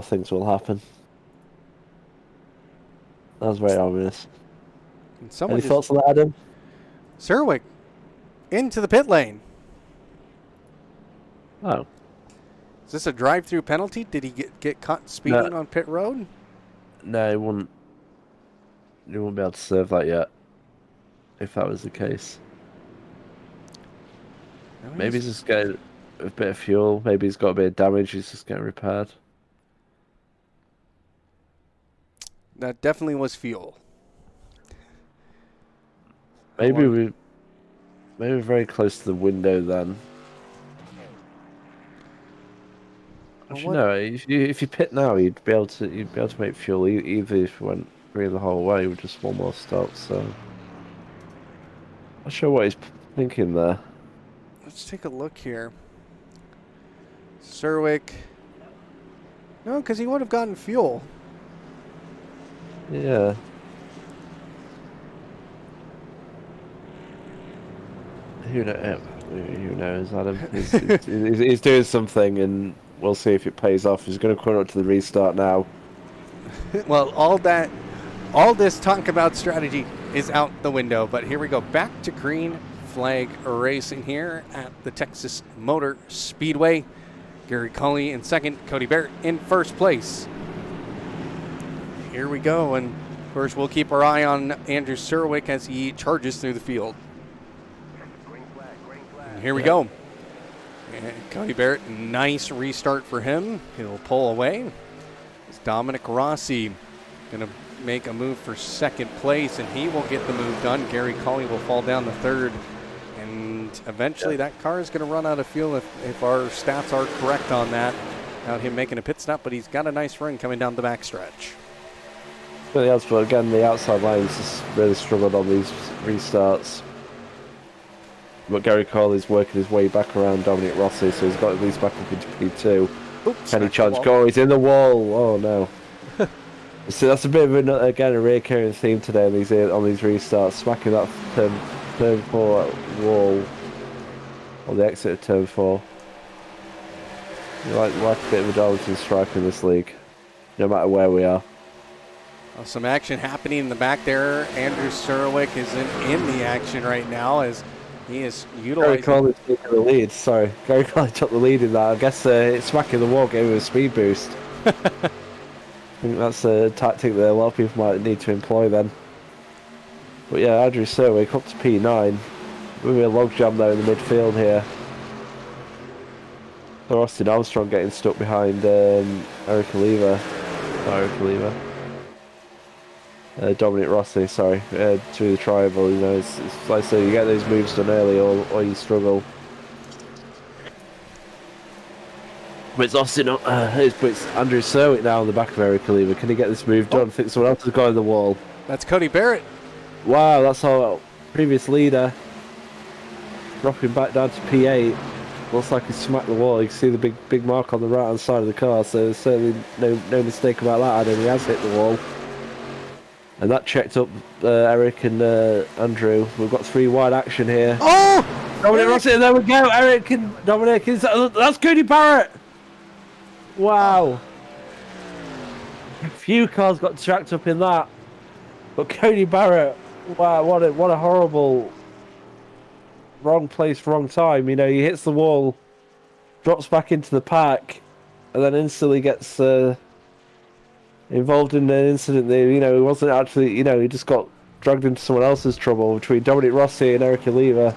things will happen. That was very obvious. Any thoughts on that, Adam? Serwick into the pit lane. Oh. Is this a drive-through penalty? Did he get caught speeding on pit road? No, he wouldn't be able to serve that yet, if that was the case. Maybe he's just getting a bit of fuel. Maybe he's got a bit of damage. He's just getting repaired. That definitely was fuel. Maybe we're very close to the window then. Actually, no. If you pit now, you'd be able to make fuel even if you went through the whole way with just one more stop. So, not sure what he's thinking there. Let's take a look here. Serwick. No, because he would have gotten fuel. Yeah. Who knows, Adam? He's doing something, and we'll see if it pays off. He's going to come up to the restart now. Well, all this talk about strategy is out the window. But here we go, back to green flag racing here at the Texas Motor Speedway. Gary Colley in second, Cody Barrett in first place. Here we go, and of course we'll keep our eye on Andrew Serwick as he charges through the field. And here we go. And Cody Barrett, nice restart for him. He'll pull away. It's Dominic Rossi going to make a move for second place, and he will get the move done. Gary Colley will fall down to third, and eventually that car is going to run out of fuel if our stats are correct on that, without him making a pit stop, but he's got a nice run coming down the backstretch. Really has, but again, the outside lines just really struggled on these restarts. But Gary Colley's working his way back around Dominic Rossi, so he's got at least back up into P2. Oops, Can he charge? Go, he's in the wall. Oh no. So that's a bit of a recurring theme today on these restarts, smacking that turn 4 wall, or the exit of turn 4. You like a bit of a Darlington striker in this league, no matter where we are. Well, some action happening in the back there. Andrew Surwick isn't in the action right now as he is Gary utilizing. Collins taking the lead. Sorry, Gary Collins took the lead in that. I guess it's smacking the wall, gave him a speed boost. I think that's a tactic that a lot of people might need to employ then. But yeah, Andrew Surwick up to P9. Maybe a logjam there in the midfield here. So Austin Armstrong getting stuck behind Eric Oliva. Not Eric Oliva. Dominic Rossi, sorry, through the triangle. You know, it's like I say, you get those moves done early, or you struggle. But it's Austin, but it's Andrew Surwick now on the back of Eric Oliva. Can he get this move done? I think someone else has got in the wall. That's Cody Barrett. Wow, that's our previous leader dropping back down to P8. Looks like he smacked the wall. You can see the big mark on the right hand side of the car. So there's certainly no mistake about that. Adam, he has hit the wall. And that checked up Eric and Andrew. We've got 3 wide action here. Oh! Dominic Rossi, there we go. Eric and Dominic. That's Cody Barrett. Wow. A few cars got tracked up in that. But Cody Barrett, wow, what a horrible wrong place, wrong time. You know, he hits the wall, drops back into the pack, and then instantly gets involved in an incident that, you know, he wasn't actually, you know, he just got dragged into someone else's trouble between Dominic Rossi and Eric Oliva.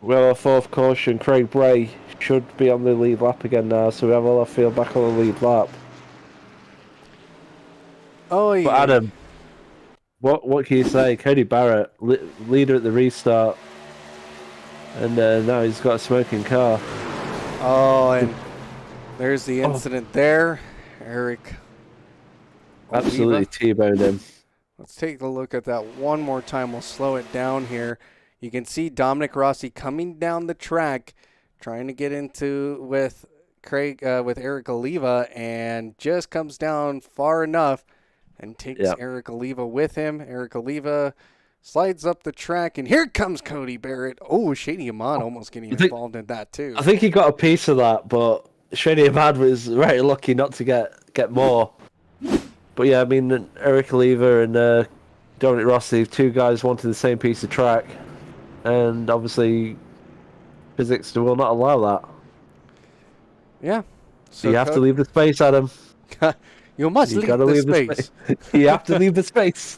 We have our 4th caution. Craig Bray should be on the lead lap again now, so we have all our field back on the lead lap. Oh, yeah. But Adam, what can you say? Cody Barrett, leader at the restart, and now he's got a smoking car. Oh, and there's the incident there. Eric Absolutely Oliva. T-boned him. Let's take a look at that one more time. We'll slow it down here. You can see Dominic Rossi coming down the track, trying to get into with Eric Oliva, and just comes down far enough and takes Eric Oliva with him. Eric Oliva slides up the track, and here comes Cody Barrett. Oh, Shady Ahmad almost getting involved in that too. I think he got a piece of that, but Shady Ahmad was very lucky not to get more. But yeah, I mean, Eric Oliva and Dominic Rossi, 2 guys wanted the same piece of track, and obviously physics will not allow that. Yeah. So you have to leave the space, Adam. You must leave the space. You have to leave the space.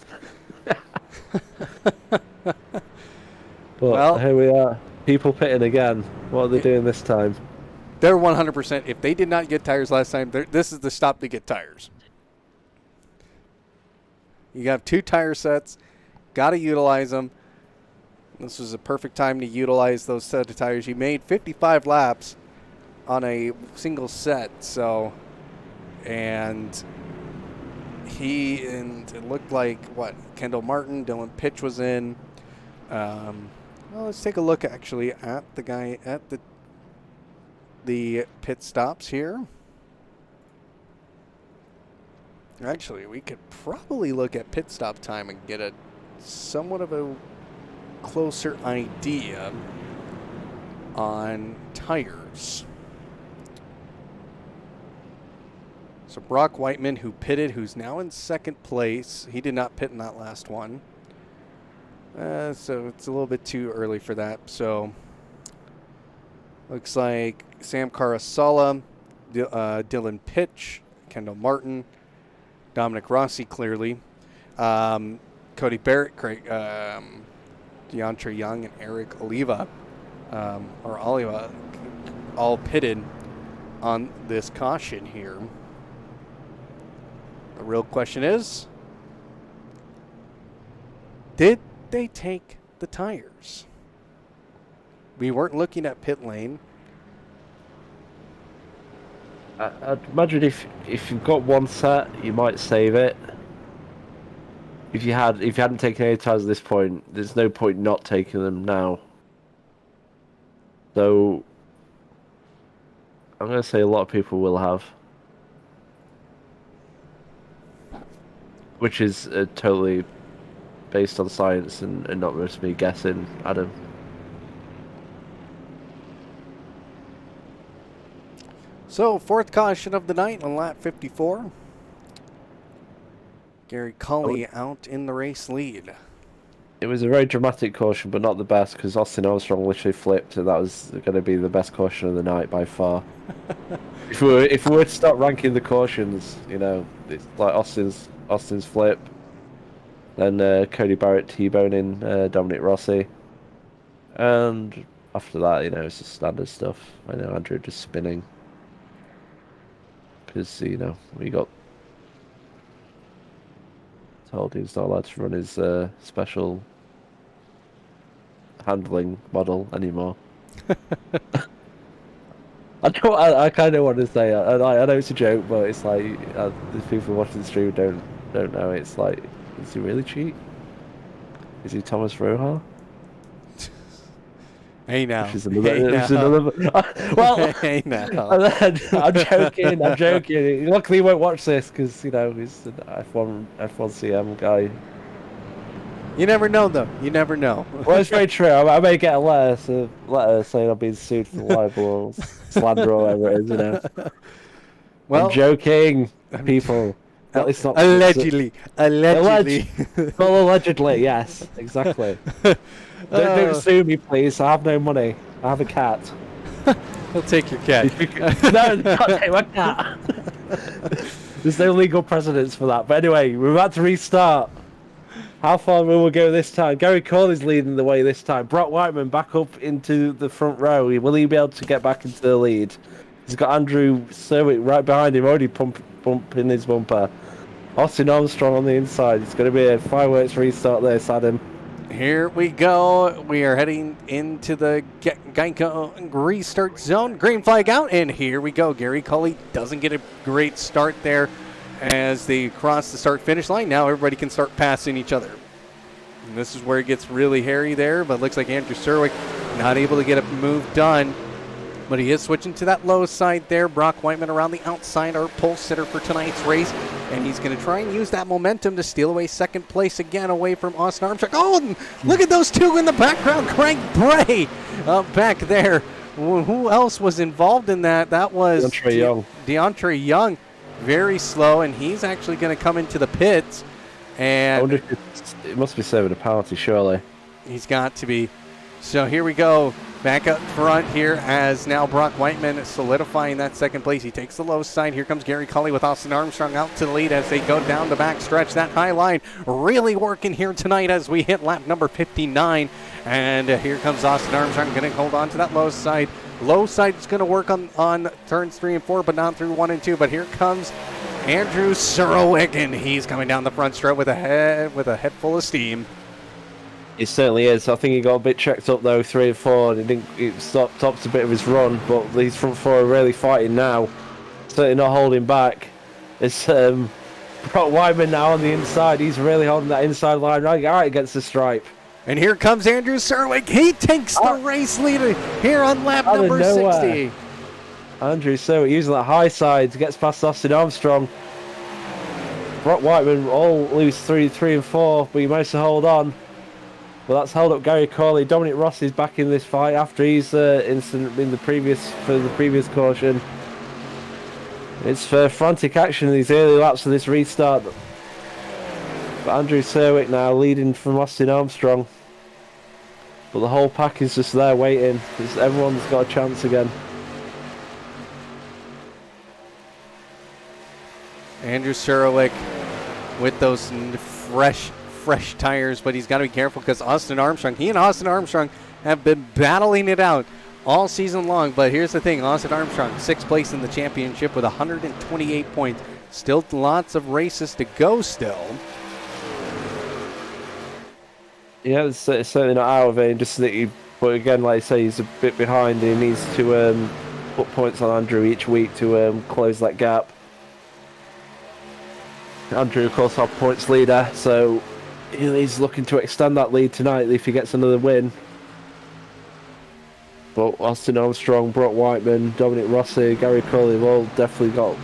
But here we are. People pitting again. What are they doing this time? They're 100%. If they did not get tires last time, this is the stop to get tires. You have 2 tire sets. Got to utilize them. This was a perfect time to utilize those set of tires. You made 55 laps on a single set. So, and it looked like, Kendall Martin, Dylan Pitch was in. Well, let's take a look actually at the guy at the pit stops here. Actually, we could probably look at pit stop time and get a somewhat of a closer idea on tires. So Brock Whiteman, who pitted, who's now in 2nd place. He did not pit in that last one. So it's a little bit too early for that. So looks like Sam Carasala, Dylan Pitch, Kendall Martin, Dominic Rossi clearly, Cody Barrett, Craig, DeAndre Young, and Eric Oliva, all pitted on this caution here. The real question is, did they take the tires? We weren't looking at pit lane. I'd imagine if you've got one set, you might save it. If you hadn't taken any tires at this point, there's no point not taking them now. So I'm going to say a lot of people will have, which is totally based on science and not just me guessing, Adam. So, fourth caution of the night on lap 54. Gary Cully out in the race lead. It was a very dramatic caution, but not the best, because Austin Armstrong literally flipped, and that was going to be the best caution of the night by far. If we were to start ranking the cautions, it's like Austin's flip, then Cody Barrett T-boning Dominic Rossi, and after that, it's just standard stuff. I know Andrew just spinning, because we got told he was not allowed to run his special handling model anymore. I kind of want to say, I know it's a joke, but it's like the people watching the stream don't know. It's like, is he really cheat? Is he Thomas Roja? Hey now. Well, hey now. I'm joking. Luckily, he won't watch this because he's an F1 CM guy. You never know, though. You never know. Well, it's very true. I may get a letter saying I'm being sued for libel or slander or whatever it is. Well, I'm joking, people. It's not allegedly. Well, allegedly, yes, exactly. Don't sue me, please. I have no money. I have a cat. He'll take your cat. No, you can't take my cat. There's no legal precedence for that. But anyway, we're about to restart. How far will we go this time? Gary Corley's leading the way this time. Brock Whiteman back up into the front row. Will he be able to get back into the lead? He's got Andrew Serwick right behind him, already pumping his bumper. Austin Armstrong on the inside. It's going to be a fireworks restart there, Adam. Here we go. We are heading into the Geico restart zone. Green flag out, and here we go. Gary Cully doesn't get a great start there as they cross the start-finish line. Now everybody can start passing each other. And this is where it gets really hairy there, but it looks like Andrew Serwick not able to get a move done. But he is switching to that low side there. Brock Whiteman around the outside, our pole sitter for tonight's race. And he's going to try and use that momentum to steal away second place again away from Austin Armstrong. Oh, look at those two in the background. Craig Bray back there. Who else was involved in that? That was DeAndre Young. Very slow, and he's actually going to come into the pits. And I wonder if it must be serving a penalty, surely. He's got to be. So here we go. Back up front here as now Brock Whiteman solidifying that second place. He takes the low side. Here comes Gary Cully with Austin Armstrong out to the lead as they go down the back stretch. That high line really working here tonight as we hit lap number 59. And here comes Austin Armstrong going to hold on to that low side. Low side is going to work on turns 3 and 4, but not through 1 and 2. But here comes Andrew Serwick, and he's coming down the front straight with a head full of steam. It certainly is. I think he got a bit checked up though, 3 and 4. It stopped a bit of his run, but these front four are really fighting now. Certainly not holding back. It's Brock Whiteman now on the inside. He's really holding that inside line right against the stripe. And here comes Andrew Serwick. He takes the race leader here on lap number 60. Andrew Serwick using that high side, gets past Austin Armstrong. Brock Whiteman all lose 3 and 4, but he managed to hold on. Well, that's held up Gary Corley. Dominic Ross is back in this fight after his incident in the previous caution. It's frantic action in these early laps of this restart. But Andrew Serwick now leading from Austin Armstrong. But the whole pack is just there waiting. Everyone's got a chance again. Andrew Serwick with those fresh tires, but he's got to be careful because he and Austin Armstrong have been battling it out all season long. But here's the thing, Austin Armstrong, 6th place in the championship with 128 points. Still lots of races to go still. Yeah, it's certainly not out of it. But again, like I say, he's a bit behind. He needs to put points on Andrew each week to close that gap. Andrew, of course, our points leader, so he's looking to extend that lead tonight if he gets another win. But Austin Armstrong, Brock Whiteman, Dominic Rossi, Gary Crowley have all definitely got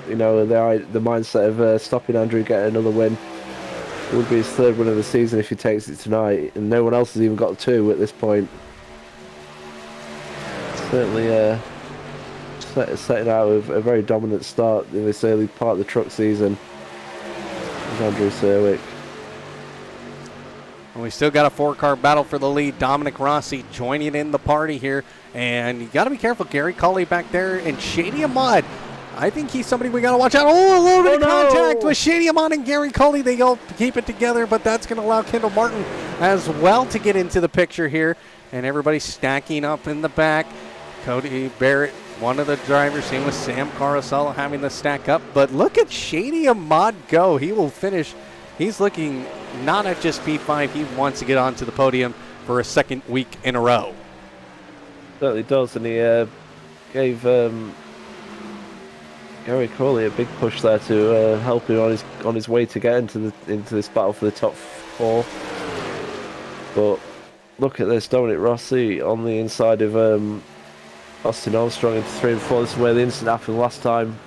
the mindset of stopping Andrew getting another win. It would be his third win of the season if he takes it tonight, and no one else has even got 2 at this point. Certainly setting out a very dominant start in this early part of the truck season. Andrew Serwick. And we still got a 4-car battle for the lead. Dominic Rossi joining in the party here. And you got to be careful. Gary Colley back there and Shady Ahmad. I think he's somebody we got to watch out. Oh, a little bit of contact with Shady Ahmad and Gary Colley. They all keep it together, but that's going to allow Kendall Martin as well to get into the picture here. And everybody stacking up in the back. Cody Barrett, one of the drivers, same with Sam Carosella having the stack up. But look at Shady Ahmad go. He will finish. He's looking not at just P5. He wants to get onto the podium for a second week in a row. Certainly does, and he gave Gary Crowley a big push there to help him on his way to get into this battle for the top 4. But look at this, Dominic Rossi on the inside of Austin Armstrong into 3 and 4. This is where the incident happened last time.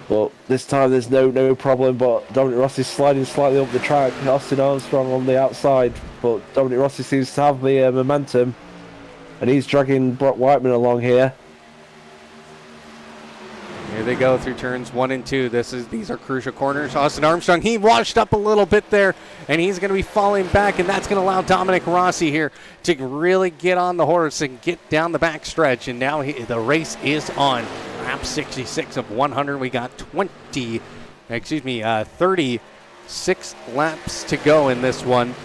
But this time there's no problem, but Dominic Rossi sliding slightly up the track. Austin Armstrong on the outside, but Dominic Rossi seems to have the momentum, and he's dragging Brock Whiteman along here. Here they go through turns 1 and 2. These are crucial corners. Austin Armstrong, he washed up a little bit there, and he's going to be falling back, and that's going to allow Dominic Rossi here to really get on the horse and get down the backstretch. And now the race is on. Lap 66 of 100. We got 36 laps to go in this one.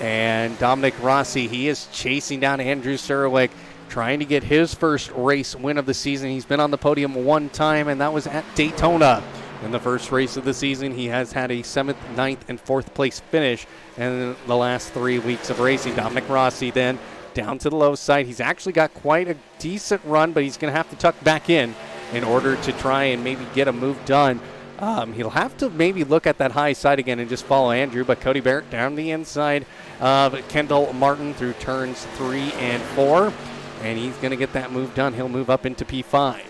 And Dominic Rossi, he is chasing down Andrew Serwick, trying to get his first race win of the season. He's been on the podium 1 time, and that was at Daytona. In the first race of the season, he has had a 7th, 9th, and 4th place finish in the last 3 weeks of racing. Dominic Rossi then down to the low side. He's actually got quite a decent run, but he's going to have to tuck back in order to try and maybe get a move done. He'll have to maybe look at that high side again and just follow Andrew, but Cody Barrett down the inside of Kendall Martin through turns 3 and 4, and he's going to get that move done. He'll move up into P5.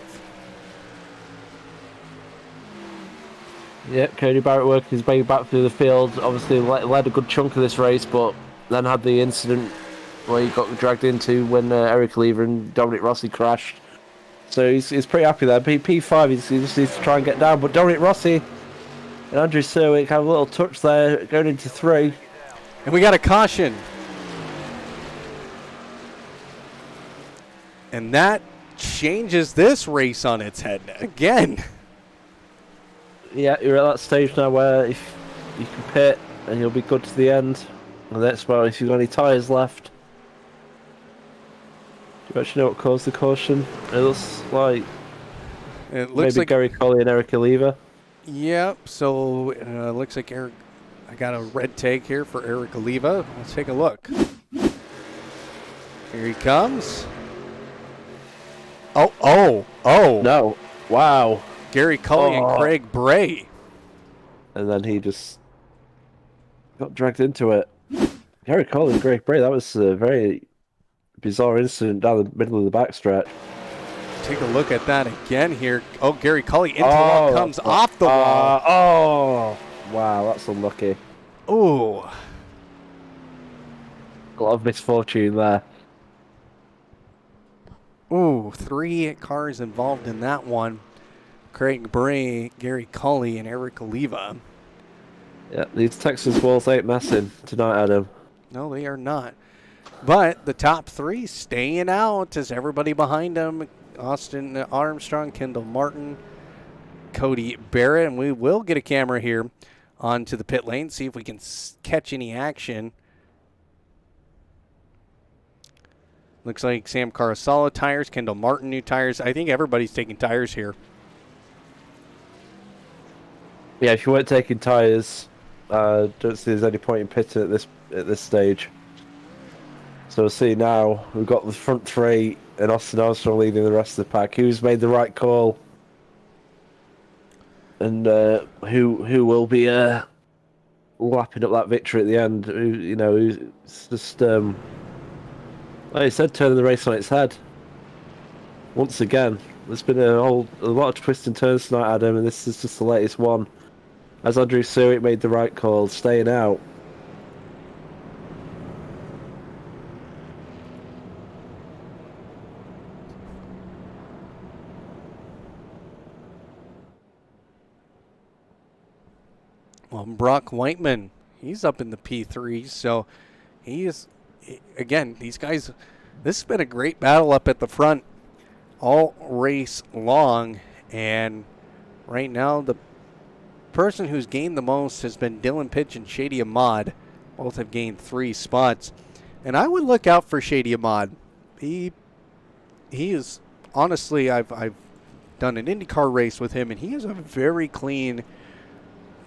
Yeah, Cody Barrett working his way back through the field. Obviously led a good chunk of this race, but then had the incident where he got dragged into when Eric Lever and Dominic Rossi crashed. So he's pretty happy there. P5, he just needs to try and get down. But Dominic Rossi and Andrew Serwick have a little touch there going into 3. And we got a caution. And that changes this race on its head again. Yeah, you're at that stage now where if you can pit and you'll be good to the end. And that's where if you've got any tyres left. Do you actually know what caused the caution? It looks like maybe Gary Colley and Eric Oliva. Yep, so looks like Eric. I got a red tag here for Eric Oliva. Let's take a look. Here he comes. Oh. No. Wow. Gary Colley and Craig Bray. And then he just got dragged into it. Gary Colley and Craig Bray, that was a very bizarre incident down the middle of the backstretch. Take a look at that again here. Oh, Gary Colley into the wall, comes off the wall. Wow, that's unlucky. Ooh. A lot of misfortune there. Ooh, 3 cars involved in that one. Craig Bray, Gary Colley, and Eric Oliva. Yeah, these Texas walls ain't messing tonight, Adam. No, they are not. But the top 3 staying out as everybody behind them. Austin Armstrong, Kendall Martin, Cody Barrett. And we will get a camera here onto the pit lane, see if we can catch any action. Looks like Sam Carosella tires, Kendall Martin new tires. I think everybody's taking tires here. Yeah, if you weren't taking tires, don't see there's any point in pitting at this stage. So we'll see now. We've got the front 3 and Austin Armstrong leading the rest of the pack. Who's made the right call? And who will be lapping up that victory at the end? Who's just like I said, turning the race on its head. Once again, there's been a lot of twists and turns tonight, Adam, and this is just the latest one. as Andrew Sewick made the right call, staying out. Well, Brock Whiteman, he's up in the P3, so he is, again, these guys, this has been a great battle up at the front all race long, and right now the person who's gained the most has been Dylan Pitch and Shady Ahmad. Both have gained 3 spots, and I would look out for Shady Ahmad. He is, honestly, I've done an IndyCar race with him, and he is a very clean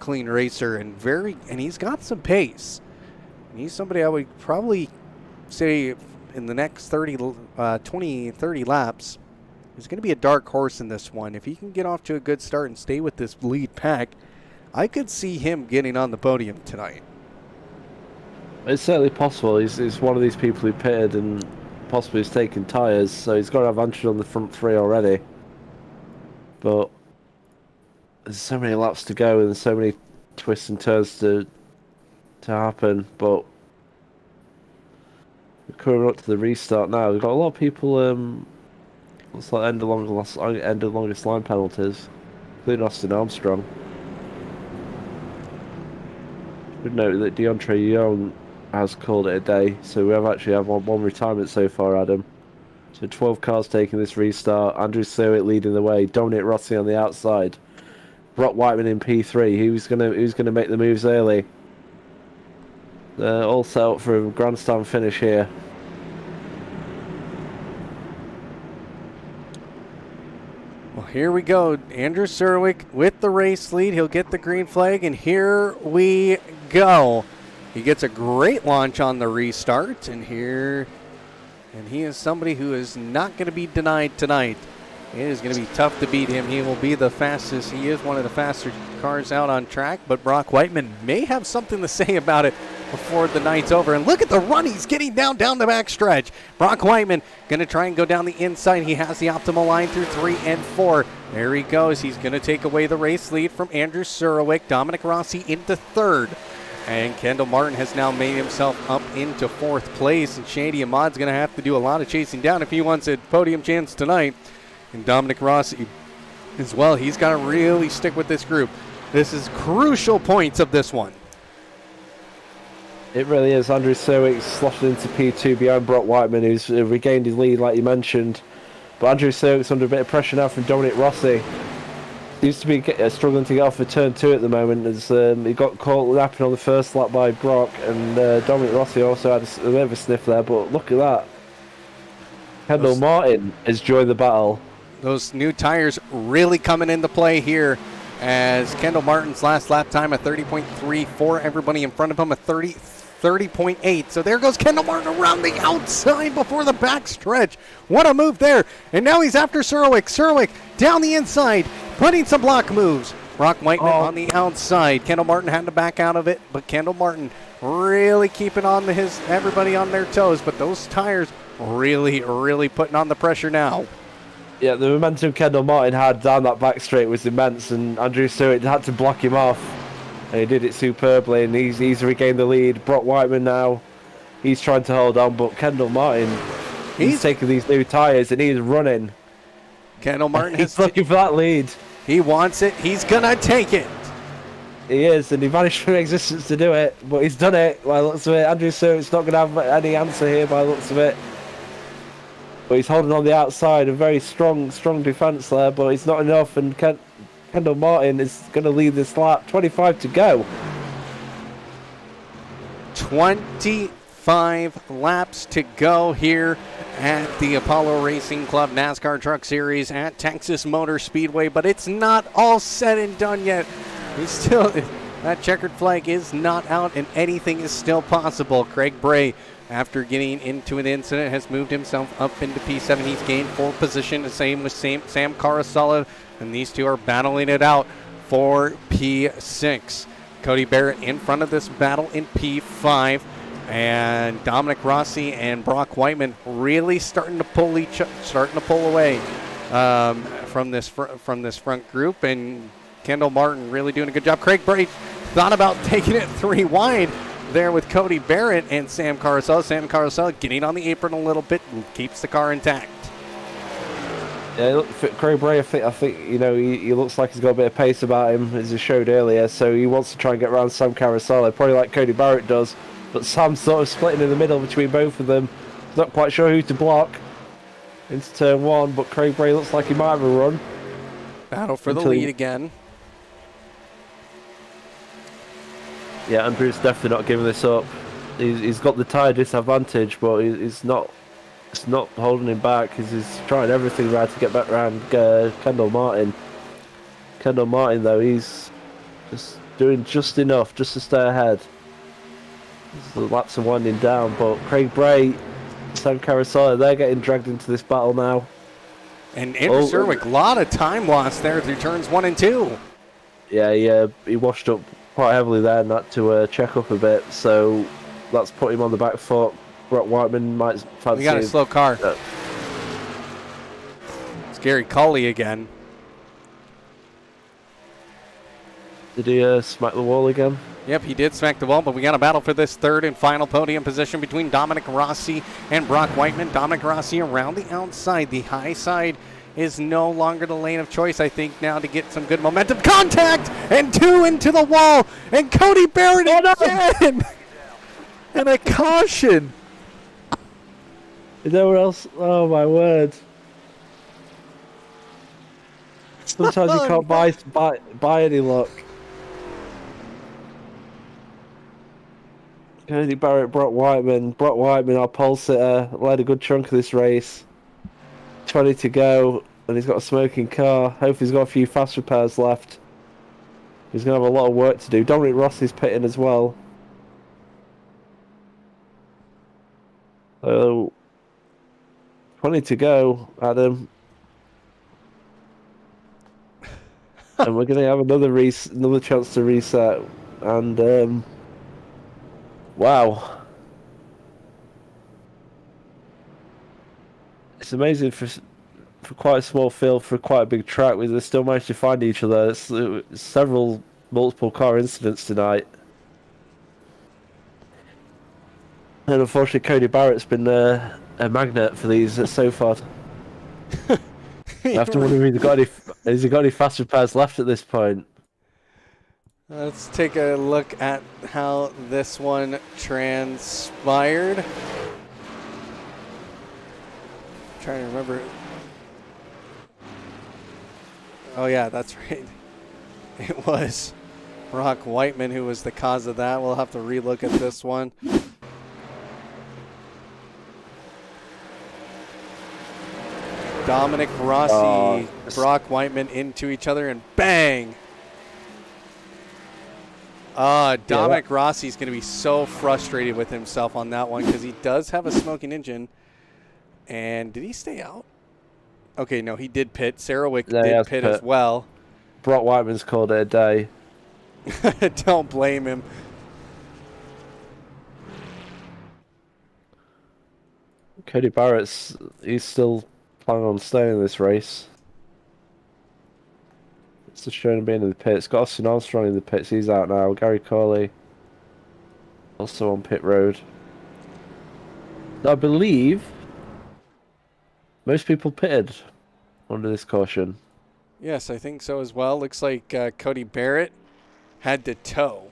racer, and he's got some pace. And he's somebody I would probably say in the next 20-30 laps, he's going to be a dark horse in this one. If he can get off to a good start and stay with this lead pack, I could see him getting on the podium tonight. It's certainly possible. He's one of these people who pitted and possibly has taken tyres, so he's got an advantage on the front 3 already. But there's so many laps to go and there's so many twists and turns to happen. But we're coming up to the restart now. We've got a lot of people. Looks like end of longest line penalties, including Austin Armstrong. Should note that Deontre Young has called it a day, so we have actually had one retirement so far, Adam. So 12 cars taking this restart. Andrew Sewick leading the way. Dominic Rossi on the outside. Brock Whiteman in P3. Who's gonna make the moves early? They're all set up for a grandstand finish here. Well, here we go. Andrew Sewick with the race lead. He'll get the green flag, and here we go. He gets a great launch on the restart, and he is somebody who is not going to be denied tonight. It is going to be tough to beat him. He will be the fastest. He is one of the faster cars out on track, but Brock Whiteman may have something to say about it before the night's over. And look at the run. He's getting down the back stretch. Brock Whiteman going to try and go down the inside. He has the optimal line through 3 and 4. There he goes. He's going to take away the race lead from Andrew Sewick. Dominic Rossi into 3rd. And Kendall Martin has now made himself up into 4th place. And Shady Ahmad's going to have to do a lot of chasing down if he wants a podium chance tonight. And Dominic Rossi as well. He's got to really stick with this group. This is crucial points of this one. It really is. Andrew Sewick slotted into P2 behind Brock Whiteman, who's regained his lead like you mentioned. But Andrew Sewick's under a bit of pressure now from Dominic Rossi. He used to be struggling to get off for turn 2 at the moment, as he got caught lapping on the first lap by Brock, and Dominic Rossi also had a bit of a sniff there. But look at that. Kendall Martin has joined the battle. Those new tires really coming into play here, as Kendall Martin's last lap time a 30.34, everybody in front of him a 30.8. So there goes Kendall Martin around the outside before the back stretch. What a move there. And now he's after Sewick. Sewick down the inside, putting some block moves. Brock Whiteman on the outside. Kendall Martin had to back out of it, but Kendall Martin really keeping on everybody on their toes. But those tires really putting on the pressure now. Yeah, the momentum Kendall Martin had down that back straight was immense, and Andrew Sewick had to block him off. And he did it superbly, and he's regained the lead. Brock Whiteman now, he's trying to hold on, but Kendall Martin, he's taking these new tyres and he's running. Kendall Martin he's looking for that lead. He wants it. He's going to take it. He is, and he managed for existence to do it, but he's done it by the looks of it. Andrew Sewick's not going to have any answer here by the looks of it. But he's holding on the outside, a very strong defence there, but it's not enough, and Kendall Martin is going to lead this lap. 25 to go. 25 laps to go here at the Apollo Racing Club NASCAR Truck Series at Texas Motor Speedway, but it's not all said and done yet. That checkered flag is not out, and anything is still possible. Craig Bray, after getting into an incident, has moved himself up into P7. He's gained 4th position, the same with Sam Carasella, and these two are battling it out for P6. Cody Barrett in front of this battle in P5, and Dominic Rossi and Brock Whiteman really starting to pull away from this front group, and Kendall Martin really doing a good job. Craig Bray thought about taking it 3 wide there with Cody Barrett and Sam Carousel. Sam Carousel getting on the apron a little bit and keeps the car intact. Yeah, look, Craig Bray, I think he looks like he's got a bit of pace about him, as he showed earlier. So he wants to try and get around Sam Carousel, probably like Cody Barrett does. But Sam's sort of splitting in the middle between both of them. He's not quite sure who to block into turn 1, but Craig Bray looks like he might have a run. Battle for the lead again. Yeah, Andrew's definitely not giving this up. He's got the tyre disadvantage, but it's not holding him back. He's trying everything right to get back around Kendall Martin. Kendall Martin, though, he's just doing just enough just to stay ahead. The laps are winding down, but Craig Bray, Sam Carousel, they're getting dragged into this battle now. And Andrew Serwick, a lot of time lost there through turns 1 and 2. Yeah, he washed up quite heavily there and had to check up a bit, so that's put him on the back foot. Brock Whiteman might fancy. We got a slow car. It's Gary Cully again. Did he smack the wall again? Yep, he did smack the wall, but we got a battle for this third and final podium position between Dominic Rossi and Brock Whiteman. Dominic Rossi around the outside. The high side is no longer the lane of choice, I think, now to get some good momentum. Contact! And 2 into the wall! And Cody Barrett again! And a caution! Is there else? Oh, my word. Sometimes you can't buy any luck. Cody Barrett, Brock Whiteman. Brock Whiteman, our pole sitter, led a good chunk of this race. 20 to go, and he's got a smoking car. Hopefully he's got a few fast repairs left. He's going to have a lot of work to do. Dominic Rossi's pitting as well. So, 20 to go, Adam. And we're going to have another chance to reset. And, wow. It's amazing for quite a small field, for quite a big track, they still managed to find each other. It's several multiple car incidents tonight. And unfortunately, Cody Barrett's been a magnet for these so far. I have to wonder has he got any fast repairs left at this point? Let's take a look at how this one transpired. Trying to remember. Oh yeah, that's right. It was Brock Whiteman who was the cause of that. We'll have to relook at this one. Dominic Rossi, Brock Whiteman into each other, and bang! Dominic Rossi's going to be so frustrated with himself on that one because he does have a smoking engine. And did he stay out? Okay, no, he did pit. Sarahwick did pit as well. Brock Whiteman's called it a day. Don't blame him. Cody Barrett's, he's still planning on staying in this race. It's just showing him being in the pits. Got Austin Armstrong in the pits. He's out now. Gary Corley also on pit road. I believe most people pitted under this caution. Yes, I think so as well. Looks like Cody Barrett had to tow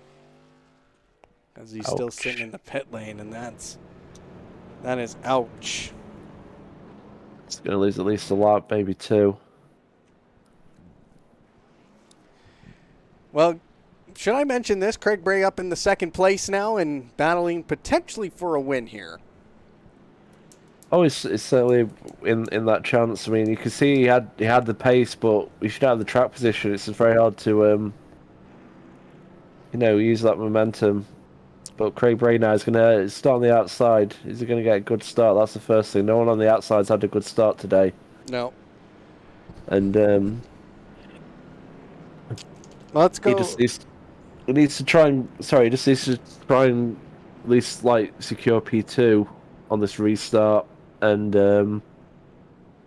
because he's still sitting in the pit lane, and that is ouch. It's going to lose at least a lap, maybe 2. Well, should I mention this? Craig Bray up in the second place now and battling potentially for a win here. Oh, it's certainly in that chance. I mean, you can see he had the pace, but he should have the track position. It's very hard to use that momentum. But Craig Bray now is going to start on the outside. Is he going to get a good start? That's the first thing. No one on the outside's had a good start today. No. And let's go. He needs to try and at least secure P2 on this restart, and then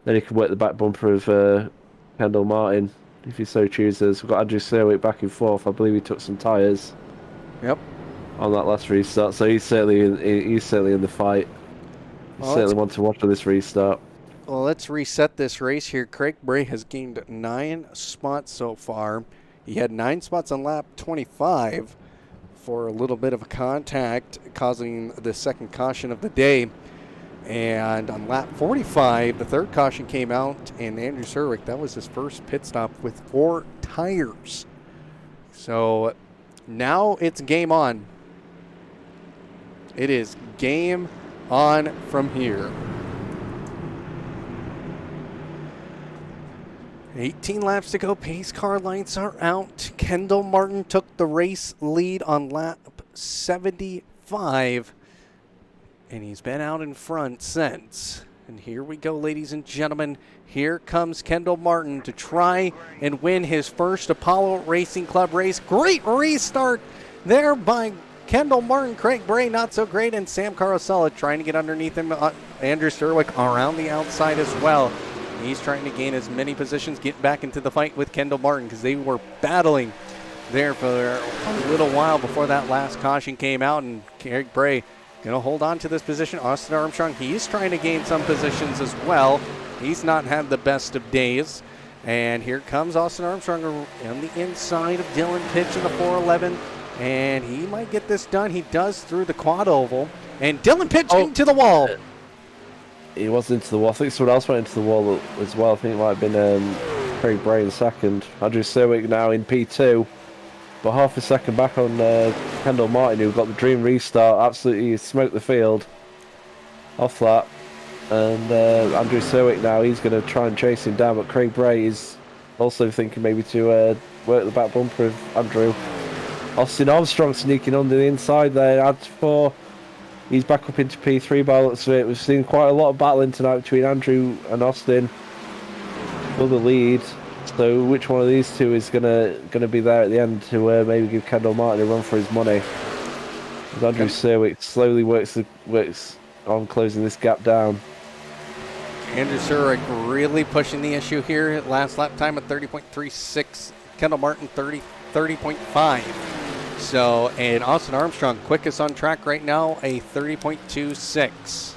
he can work the back bumper of Kendall Martin. if he so chooses. We've got Andrew Serwick back in fourth. I believe he took some tyres. Yep. On that last restart, so he's certainly in the fight. He certainly want to watch for this restart. Well, let's reset this race here. Craig Bray has gained 9 spots so far. He had 9 spots on lap 25 for a little bit of a contact, causing the second caution of the day. And on lap 45, the third caution came out, and Andrew Serwick, that was his first pit stop with 4 tires. So now it's game on. It is game on from here. 18 laps to go. Pace car lights are out. Kendall Martin took the race lead on lap 75. And he's been out in front since. And here we go, ladies and gentlemen. Here comes Kendall Martin to try and win his first Apollo Racing Club race. Great restart there by Kendall Martin. Craig Bray not so great, and Sam Carosella trying to get underneath him. Andrew Serwick around the outside as well. He's trying to gain as many positions, get back into the fight with Kendall Martin, because they were battling there for a little while before that last caution came out, and Craig Bray going to hold on to this position. Austin Armstrong, he's trying to gain some positions as well. He's not had the best of days. And here comes Austin Armstrong on the inside of Dylan Pitch in the 411. And he might get this done. He does through the quad oval. And Dylan Pitch into the wall. He was into the wall. I think someone else went into the wall as well. I think it might have been Craig Bray in second. Andrew Serwick now in P2. But half a second back on Kendall Martin, who got the dream restart. Absolutely smoked the field off that. And Andrew Serwick now, he's going to try and chase him down. But Craig Bray is also thinking maybe to work the back bumper of Andrew. Austin Armstrong sneaking under the inside there. Adds 4. He's back up into P3 by the looks of it. We've seen quite a lot of battling tonight between Andrew and Austin for the lead. So which one of these two is gonna be there at the end to maybe give Kendall Martin a run for his money? As Andrew Serwick slowly works on closing this gap down. Andrew Serwick really pushing the issue here. Last lap time at 30.36. Kendall Martin 30.5. So, and Austin Armstrong, quickest on track right now, a 30.26.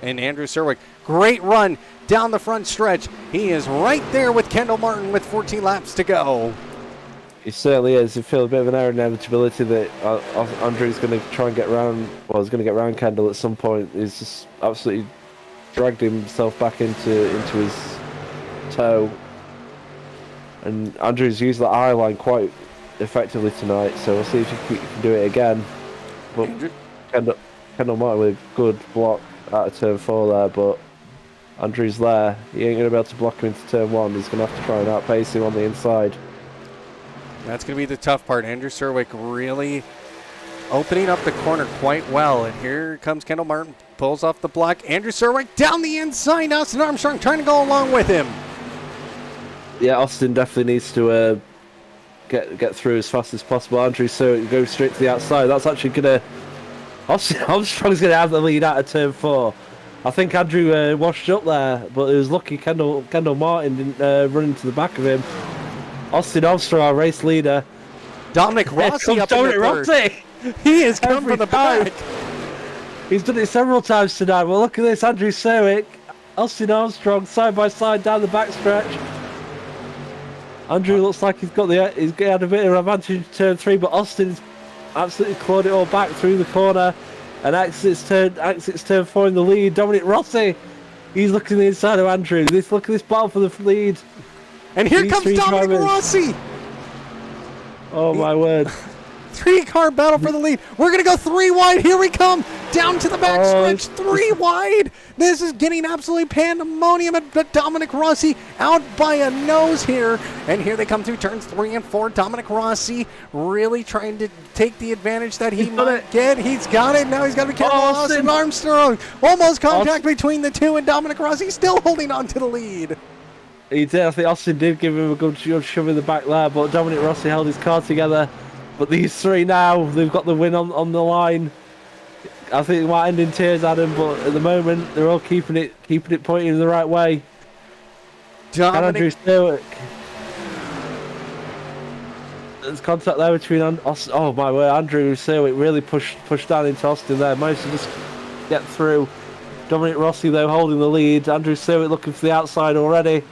And Andrew Serwick, great run down the front stretch. He is right there with Kendall Martin with 14 laps to go. He certainly is. You feel a bit of an air inevitability that Andrew's going to try and get around, well, he's going to get around Kendall at some point. He's just absolutely dragged himself back into his toe. And Andrew's used that eye line quite effectively tonight, so we'll see if he can do it again. But Kendall Martin with a good block out of turn 4 there, but Andrew's there. He ain't going to be able to block him into turn 1. He's going to have to try and outpace him on the inside. That's going to be the tough part. Andrew Serwick really opening up the corner quite well. And here comes Kendall Martin, pulls off the block. Andrew Serwick down the inside. Austin Armstrong trying to go along with him. Yeah, Austin definitely needs to get through as fast as possible. Andrew Serwick goes straight to the outside. That's actually going to... Austin Armstrong's going to have the lead out of turn 4. I think Andrew washed up there, but it was lucky Kendall Martin didn't run into the back of him. Austin Armstrong, our race leader. Dominic Rossi up in the third. He has come from the back. He's done it several times tonight. Well, look at this. Andrew Serwick, Austin Armstrong, side by side down the backstretch. Andrew looks like he's had a bit of an advantage in turn 3, but Austin's absolutely clawed it all back through the corner and exits turn 4 in the lead. Dominic Rossi, he's looking the inside of Andrew. Look at this battle for the lead. And here comes Dominic Rossi. Oh my word. 3-car battle for the lead. We're going to go 3 wide. Here we come. Down to the backstretch. 3 wide. This is getting absolutely pandemonium. But Dominic Rossi out by a nose here. And here they come through turns 3 and 4. Dominic Rossi really trying to take the advantage that he might get. He's got it. Now he's got to be careful. Austin Armstrong. Almost contact between the two. And Dominic Rossi still holding on to the lead. He did. I think Austin did give him a good shove in the back there. But Dominic Rossi held his car together. But these 3 now, they've got the win on the line. I think it might end in tears, Adam, but at the moment, they're all keeping it pointing in the right way. Andrew Serwick. There's contact there between Austin. Oh my word, Andrew Serwick really pushed down into Austin there. Managed to just get through. Dominic Rossi though holding the lead. Andrew Serwick looking for the outside already.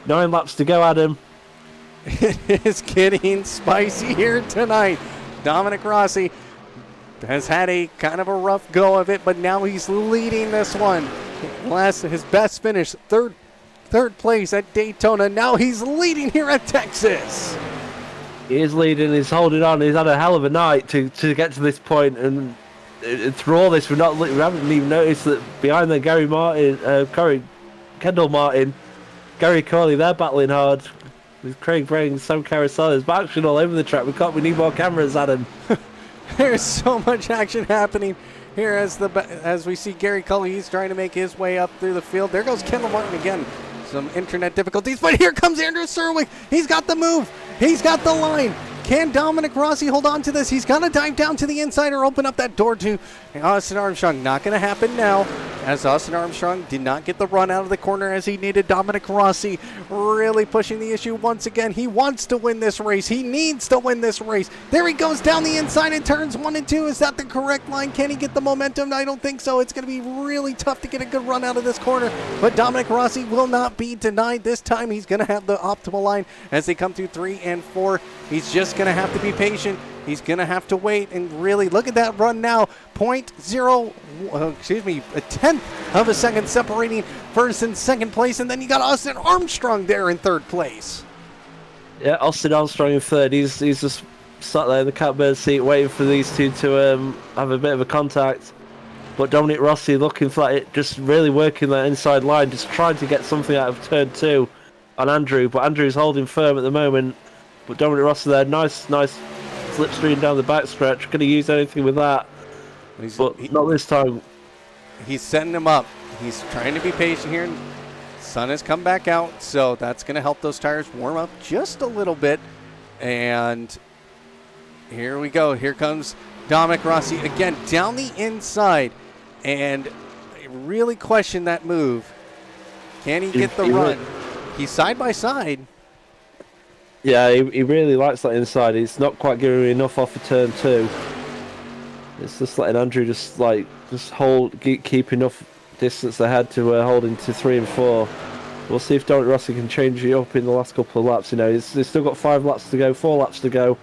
9 laps to go, Adam. It is getting spicy here tonight. Dominic Rossi has had a kind of a rough go of it, but now he's leading this one. His best finish, third place at Daytona. Now he's leading here at Texas. He is leading. He's holding on. He's had a hell of a night to get to this point, and through all this, we haven't even noticed that behind there, Kendall Martin, Gary Corley, they're battling hard. With Craig Brang, Sam Carousel, there's action all over the track. We need more cameras, Adam. There's so much action happening here as we see Gary Cully. He's trying to make his way up through the field. There goes Kendall Martin again. Some internet difficulties, but here comes Andrew Serwick. He's got the move. He's got the line. Can Dominic Rossi hold on to this? He's going to dive down to the inside or open up that door to Austin Armstrong. Not going to happen now, as Austin Armstrong did not get the run out of the corner as he needed. Dominic Rossi really pushing the issue once again. He wants to win this race. He needs to win this race. There he goes down the inside in turns 1 and 2. Is that the correct line? Can he get the momentum? I don't think so. It's going to be really tough to get a good run out of this corner, but Dominic Rossi will not be denied this time. He's going to have the optimal line as they come through 3 and 4. He's just going to have to be patient. He's going to have to wait and really look at that run now. A tenth of a second separating first and second place. And then you got Austin Armstrong there in third place. Yeah, Austin Armstrong in third. He's just sat there in the catbird seat waiting for these two to have a bit of a contact. But Dominic Rossi looking for it, just really working that inside line, just trying to get something out of turn 2 on Andrew. But Andrew's holding firm at the moment. But Dominic Rossi there, nice slipstream down the backstretch. Going to use anything with that, but not this time. He's setting him up. He's trying to be patient here. Sun has come back out, so that's going to help those tires warm up just a little bit. And here we go. Here comes Dominic Rossi again down the inside, and really question that move. Can he get the run? He's side by side. Yeah, he really likes that inside. It's not quite giving him enough off of turn 2. It's just letting Andrew just keep enough distance ahead to hold into 3 and 4. We'll see if Dominic Rossi can change it up in the last couple of laps. You know, he's still got 5 laps to go, 4 laps to go,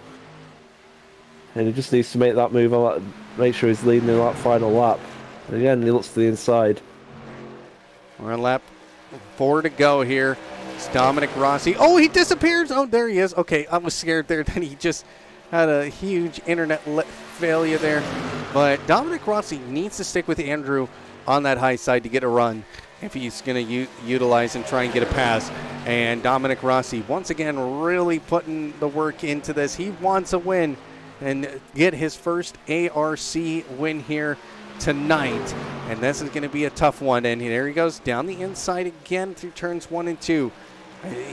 and he just needs to make that move on, make sure he's leading in that final lap. And again, he looks to the inside. We're on lap 4 to go here. It's Dominic Rossi. Oh, he disappears. Oh, there he is. Okay, I was scared there that he just had a huge internet failure there. But Dominic Rossi needs to stick with Andrew on that high side to get a run if he's going to utilize and try and get a pass. And Dominic Rossi, once again, really putting the work into this. He wants a win and get his first ARC win here tonight. And this is going to be a tough one. And there he goes down the inside again through turns 1 and 2.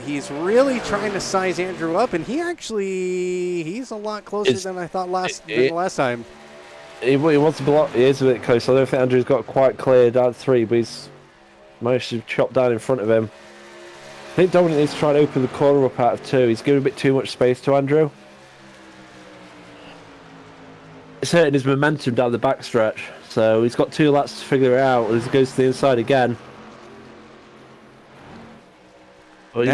He's really trying to size Andrew up, and he's a lot closer than I thought last time. He wants to block. He is a bit close. I don't think Andrew's got quite clear down 3, but he's managed to chop down in front of him. I think Dominic needs to try and open the corner up out of 2. He's giving a bit too much space to Andrew. It's hurting his momentum down the backstretch, so he's got 2 laps to figure it out as he goes to the inside again. Well,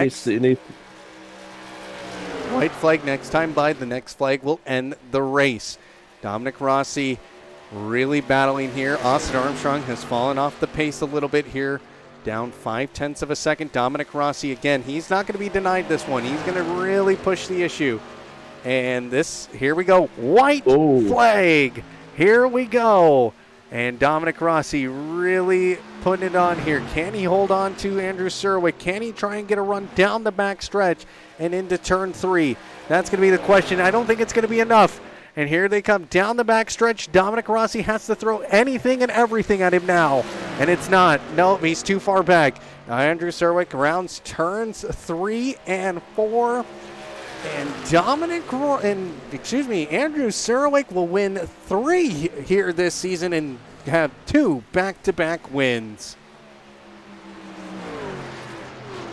white flag next time by. The next flag will end the race. Dominic Rossi really battling here. Austin Armstrong has fallen off the pace a little bit here, down 0.5 of a second. Dominic Rossi again, he's not going to be denied this one. He's going to really push the issue. And here we go, white flag. Here we go. And Dominic Rossi really putting it on here. Can he hold on to Andrew Serwick? Can he try and get a run down the back stretch and into turn 3? That's going to be the question. I don't think it's going to be enough. And here they come down the back stretch. Dominic Rossi has to throw anything and everything at him now. And it's not. No, he's too far back. Andrew Serwick rounds turns 3 and 4. And Andrew Serwick will win 3 here this season and have 2 back-to-back wins.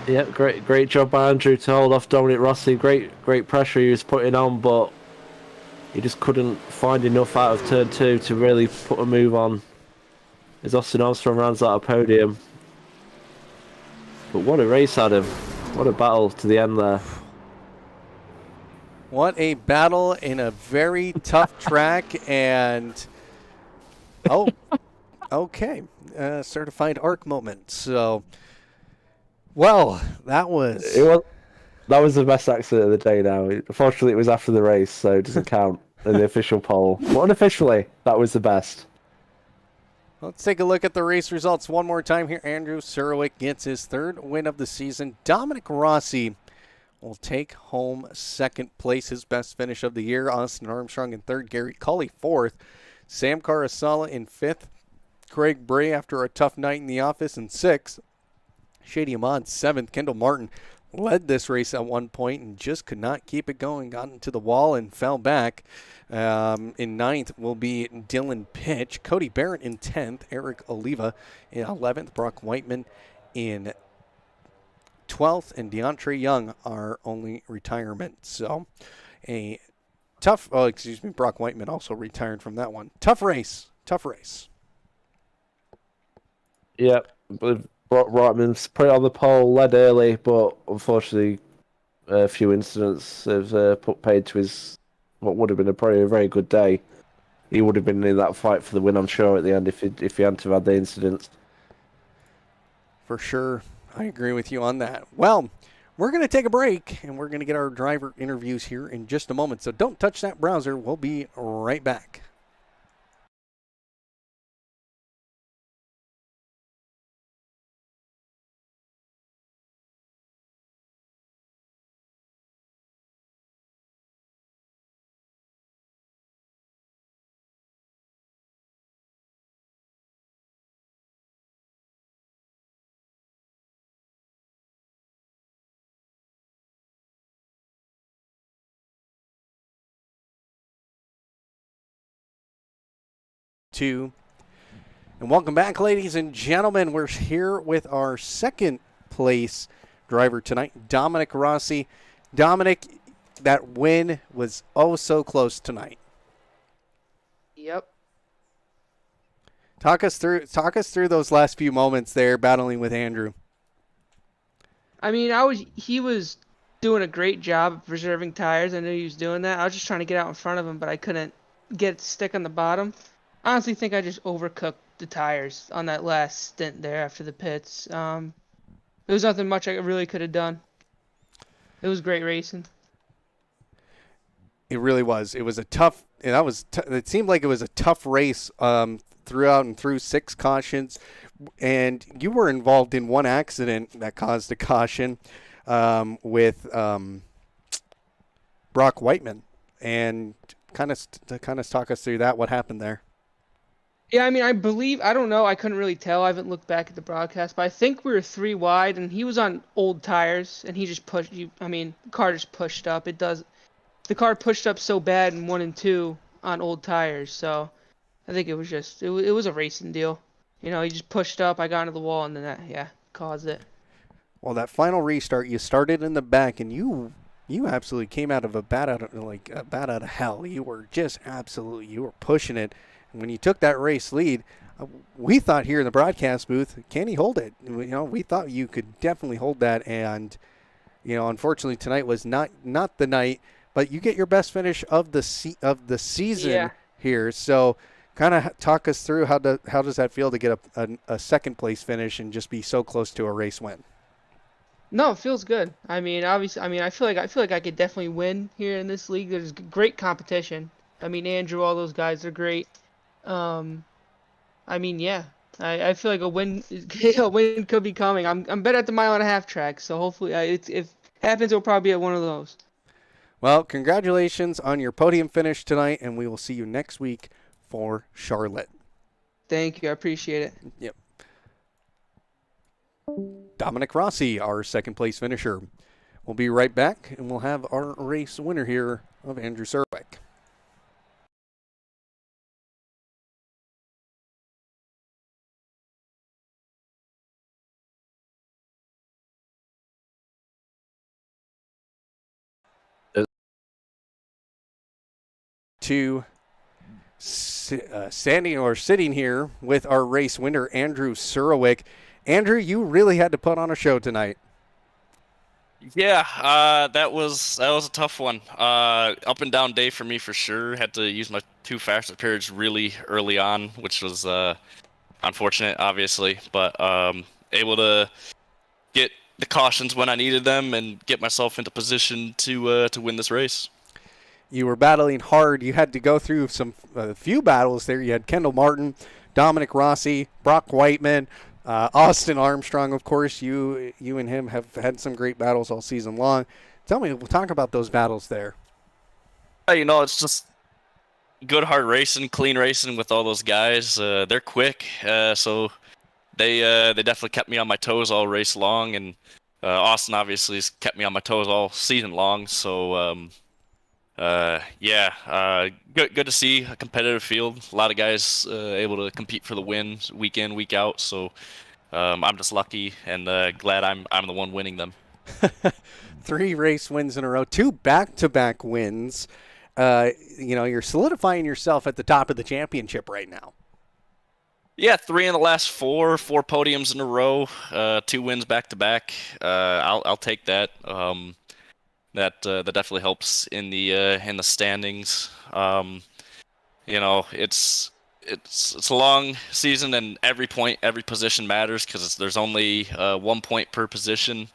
Yeah, great job by Andrew to hold off Dominic Rossi. Great pressure he was putting on, but he just couldn't find enough out of turn 2 to really put a move on. As Austin Armstrong rounds out a podium. But what a race, Adam. What a battle to the end there. What a battle in a very tough track. And, oh, okay. Certified arc moment. So, well, that was. That was the best accident of the day now. Unfortunately, it was after the race, so it doesn't count in the official poll. But unofficially, that was the best. Let's take a look at the race results one more time here. Andrew Surwick gets his third win of the season. Dominic Rossi will take home second place, his best finish of the year. Austin Armstrong in third, Gary Cully fourth, Sam Carasala in fifth, Craig Bray after a tough night in the office in sixth, Shady Ahmad seventh, Kendall Martin led this race at one point and just could not keep it going, got into the wall and fell back. In ninth will be Dylan Pitch, Cody Barrett in 10th, Eric Oliva in 11th, Brock Whiteman in 12th, and DeAndre Young are only retirement. So a tough, Brock Whiteman also retired from that one. Tough race. Yeah, but Brock Whiteman's put it on the pole, led early, but unfortunately a few incidents have put paid to his what would have been probably a very good day. He would have been in that fight for the win, I'm sure, at the end if he hadn't have had the incidents. For sure. I agree with you on that. Well, we're going to take a break, and we're going to get our driver interviews here in just a moment. So don't touch that browser. We'll be right back. And welcome back, ladies and gentlemen. We're here with our second place driver tonight, Dominic Rossi. Dominic, that win was oh so close tonight. Yep. Talk us through those last few moments there battling with Andrew. I mean, he was doing a great job of preserving tires. I knew he was doing that. I was just trying to get out in front of him, but I couldn't get it to stick on the bottom. I honestly think I just overcooked the tires on that last stint there after the pits. There was nothing much I really could have done. It was great racing. It really was. It was a tough. It seemed like it was a tough race throughout and through 6 cautions, and you were involved in one accident that caused a caution with Brock Whiteman, and kind of talk us through that. What happened there? Yeah, I mean, I don't know. I couldn't really tell. I haven't looked back at the broadcast, but I think we were 3 wide, and he was on old tires, and he just pushed you. I mean, the car just pushed up. The car pushed up so bad in 1 and 2 on old tires, so I think it was it was a racing deal. You know, he just pushed up, I got into the wall, and then that, caused it. Well, that final restart, you started in the back, and you absolutely came out of a bat out of hell. You were pushing it. And when you took that race lead, we thought here in the broadcast booth, can he hold it? We thought you could definitely hold that, and unfortunately tonight was not the night. But you get your best finish of the season here. So, kind of talk us through how does that feel to get a second place finish and just be so close to a race win? No, it feels good. I mean, obviously, I feel like I could definitely win here in this league. There's great competition. I mean, Andrew, all those guys are great. I mean, yeah, I feel like a win could be coming. I'm better at the 1.5 mile track, so hopefully, if it happens, it'll probably be at one of those. Well, congratulations on your podium finish tonight, and we will see you next week for Charlotte. Thank you. I appreciate it. Yep. Dominic Rossi, our second place finisher. We'll be right back, and we'll have our race winner here of Andrew Surwick. to sitting here with our race winner, Andrew Surowick. Andrew, you really had to put on a show tonight. Yeah, that was a tough one. Up and down day for me for sure. Had to use my 2 fastest periods really early on, which was unfortunate, obviously, but able to get the cautions when I needed them and get myself into position to win this race. You were battling hard. You had to go through a few battles there. You had Kendall Martin, Dominic Rossi, Brock Whiteman, Austin Armstrong, of course. You and him have had some great battles all season long. We'll talk about those battles there. It's just good, hard racing, clean racing with all those guys. They're quick, so they definitely kept me on my toes all race long, and Austin obviously has kept me on my toes all season long. So good to see a competitive field. A lot of guys able to compete for the win week in, week out. So I'm just lucky and glad I'm the one winning them. 3 race wins in a row, 2 back-to-back wins. You're solidifying yourself at the top of the championship right now. Yeah, 3 in the last 4 podiums in a row, 2 wins back to back. I'll take that. That definitely helps in the standings. It's a long season, and every point, every position matters because there's only 1 point per position,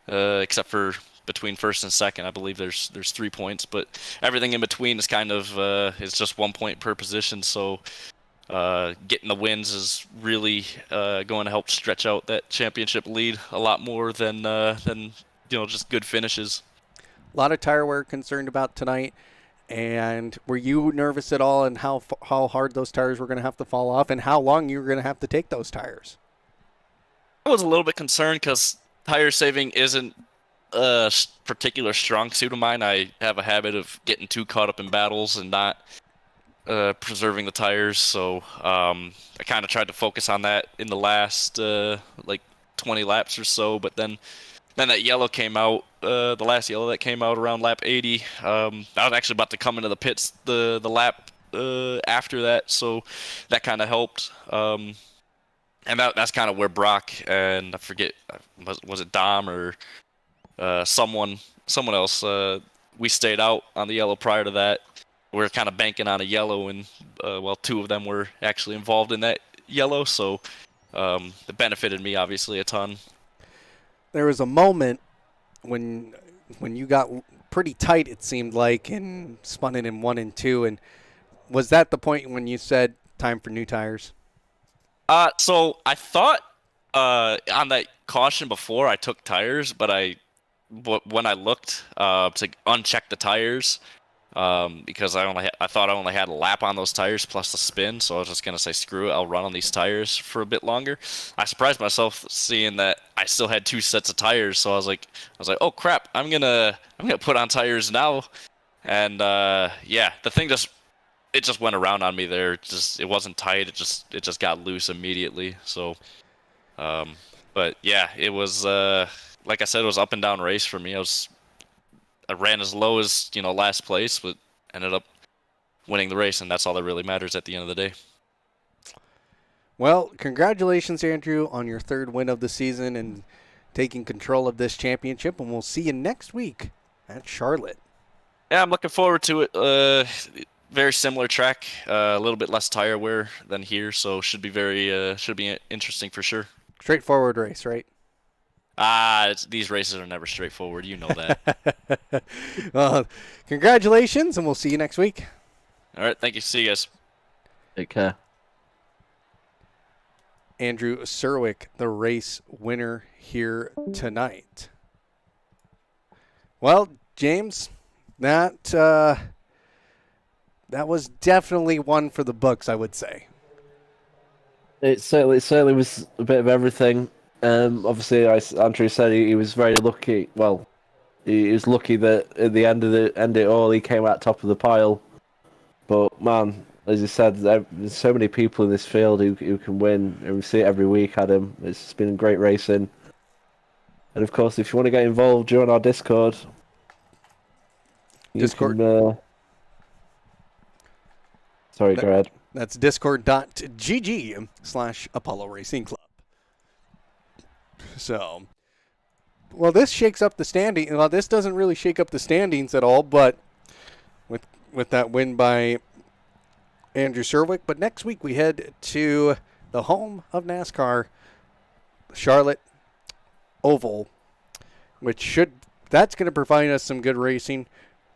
except for between first and second. I believe there's 3 points, but everything in between is kind of is just 1 point per position. So getting the wins is really going to help stretch out that championship lead a lot more than just good finishes. A lot of tire wear concerned about tonight. And were you nervous at all and how hard those tires were going to have to fall off and how long you were going to have to take those tires? I was a little bit concerned because tire saving isn't a particular strong suit of mine. I have a habit of getting too caught up in battles and not preserving the tires. So I kind of tried to focus on that in the last 20 laps or so. But then that yellow came out, the last yellow that came out around lap 80. I was actually about to come into the pits the lap after that, so that kind of helped. And that's kind of where Brock and I forget, was it Dom or someone else, we stayed out on the yellow prior to that. We were kind of banking on a yellow, and 2 of them were actually involved in that yellow, so it benefited me obviously a ton. There was a moment when you got pretty tight, it seemed like, and spun it in 1 and 2. And was that the point when you said time for new tires? So I thought on that caution before I took tires, but when I looked to uncheck the tires, because I thought I only had a lap on those tires plus the spin, so I was just gonna say screw it, I'll run on these tires for a bit longer. I surprised myself seeing that I still had 2 sets of tires, so I was like, oh crap, I'm gonna put on tires now, and the thing just went around on me there. It wasn't tight. It just got loose immediately. So, but yeah, it was like I said, it was up and down race for me. I ran as low as last place, but ended up winning the race, and that's all that really matters at the end of the day. Well, congratulations, Andrew, on your 3rd win of the season and taking control of this championship, and we'll see you next week at Charlotte. Yeah, I'm looking forward to it. Very similar track, a little bit less tire wear than here, so should be interesting for sure. Straightforward race, right? These races are never straightforward. You know that. Well, congratulations, and we'll see you next week. All right, thank you. See you guys. Take care. Andrew Surowick, the race winner here tonight. Well, James, that was definitely one for the books, I would say. It certainly was a bit of everything. Obviously, Andrew said he was very lucky. Well, he was lucky that at the end of it all, he came out top of the pile. But man, as you said, there's so many people in this field who can win, and we see it every week, Adam. It's been great racing. And of course, if you want to get involved, join our Discord. Sorry, go ahead. That's discord.gg/Apollo Racing Club. So, well, this shakes up the standing. Well, this doesn't really shake up the standings at all, but with that win by Andrew Serwick. But next week we head to the home of NASCAR, Charlotte Oval, that's going to provide us some good racing.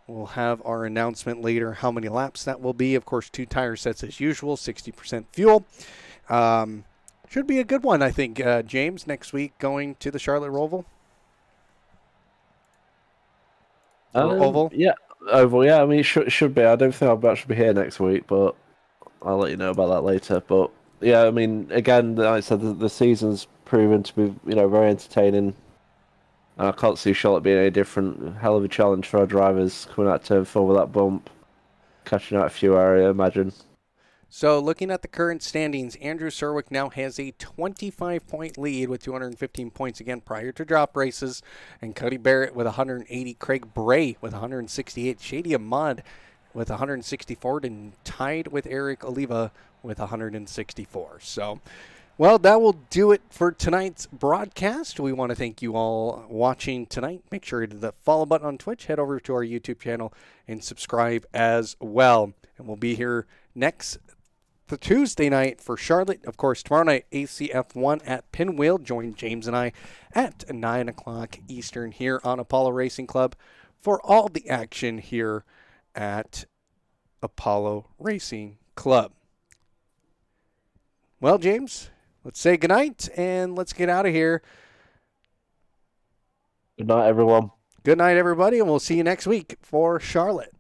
We'll have our announcement later how many laps that will be. Of course, 2 tire sets as usual, 60% fuel. Should be a good one, I think, James, next week going to the Charlotte Oval. Oval? Yeah, Oval, yeah. I mean, it should be. I don't think I'll actually be here next week, but I'll let you know about that later. But, yeah, I mean, again, like I said, the season's proven to be, very entertaining. I can't see Charlotte being any different. Hell of a challenge for our drivers coming out turn 4 with that bump. Catching out a few area, I imagine. So looking at the current standings, Andrew Serwick now has a 25-point lead with 215 points again prior to drop races. And Cody Barrett with 180, Craig Bray with 168, Shady Ahmad with 164, and tied with Eric Oliva with 164. So, well, that will do it for tonight's broadcast. We want to thank you all watching tonight. Make sure to hit the follow button on Twitch. Head over to our YouTube channel and subscribe as well. And we'll be here next Tuesday night for Charlotte. Of course, tomorrow night, ACF1 at Pinwheel. Join James and I at 9 o'clock Eastern here on Apollo Racing Club for all the action here at Apollo Racing Club. Well, James, let's say goodnight and let's get out of here. Good night, everyone. Good night, everybody, and we'll see you next week for Charlotte.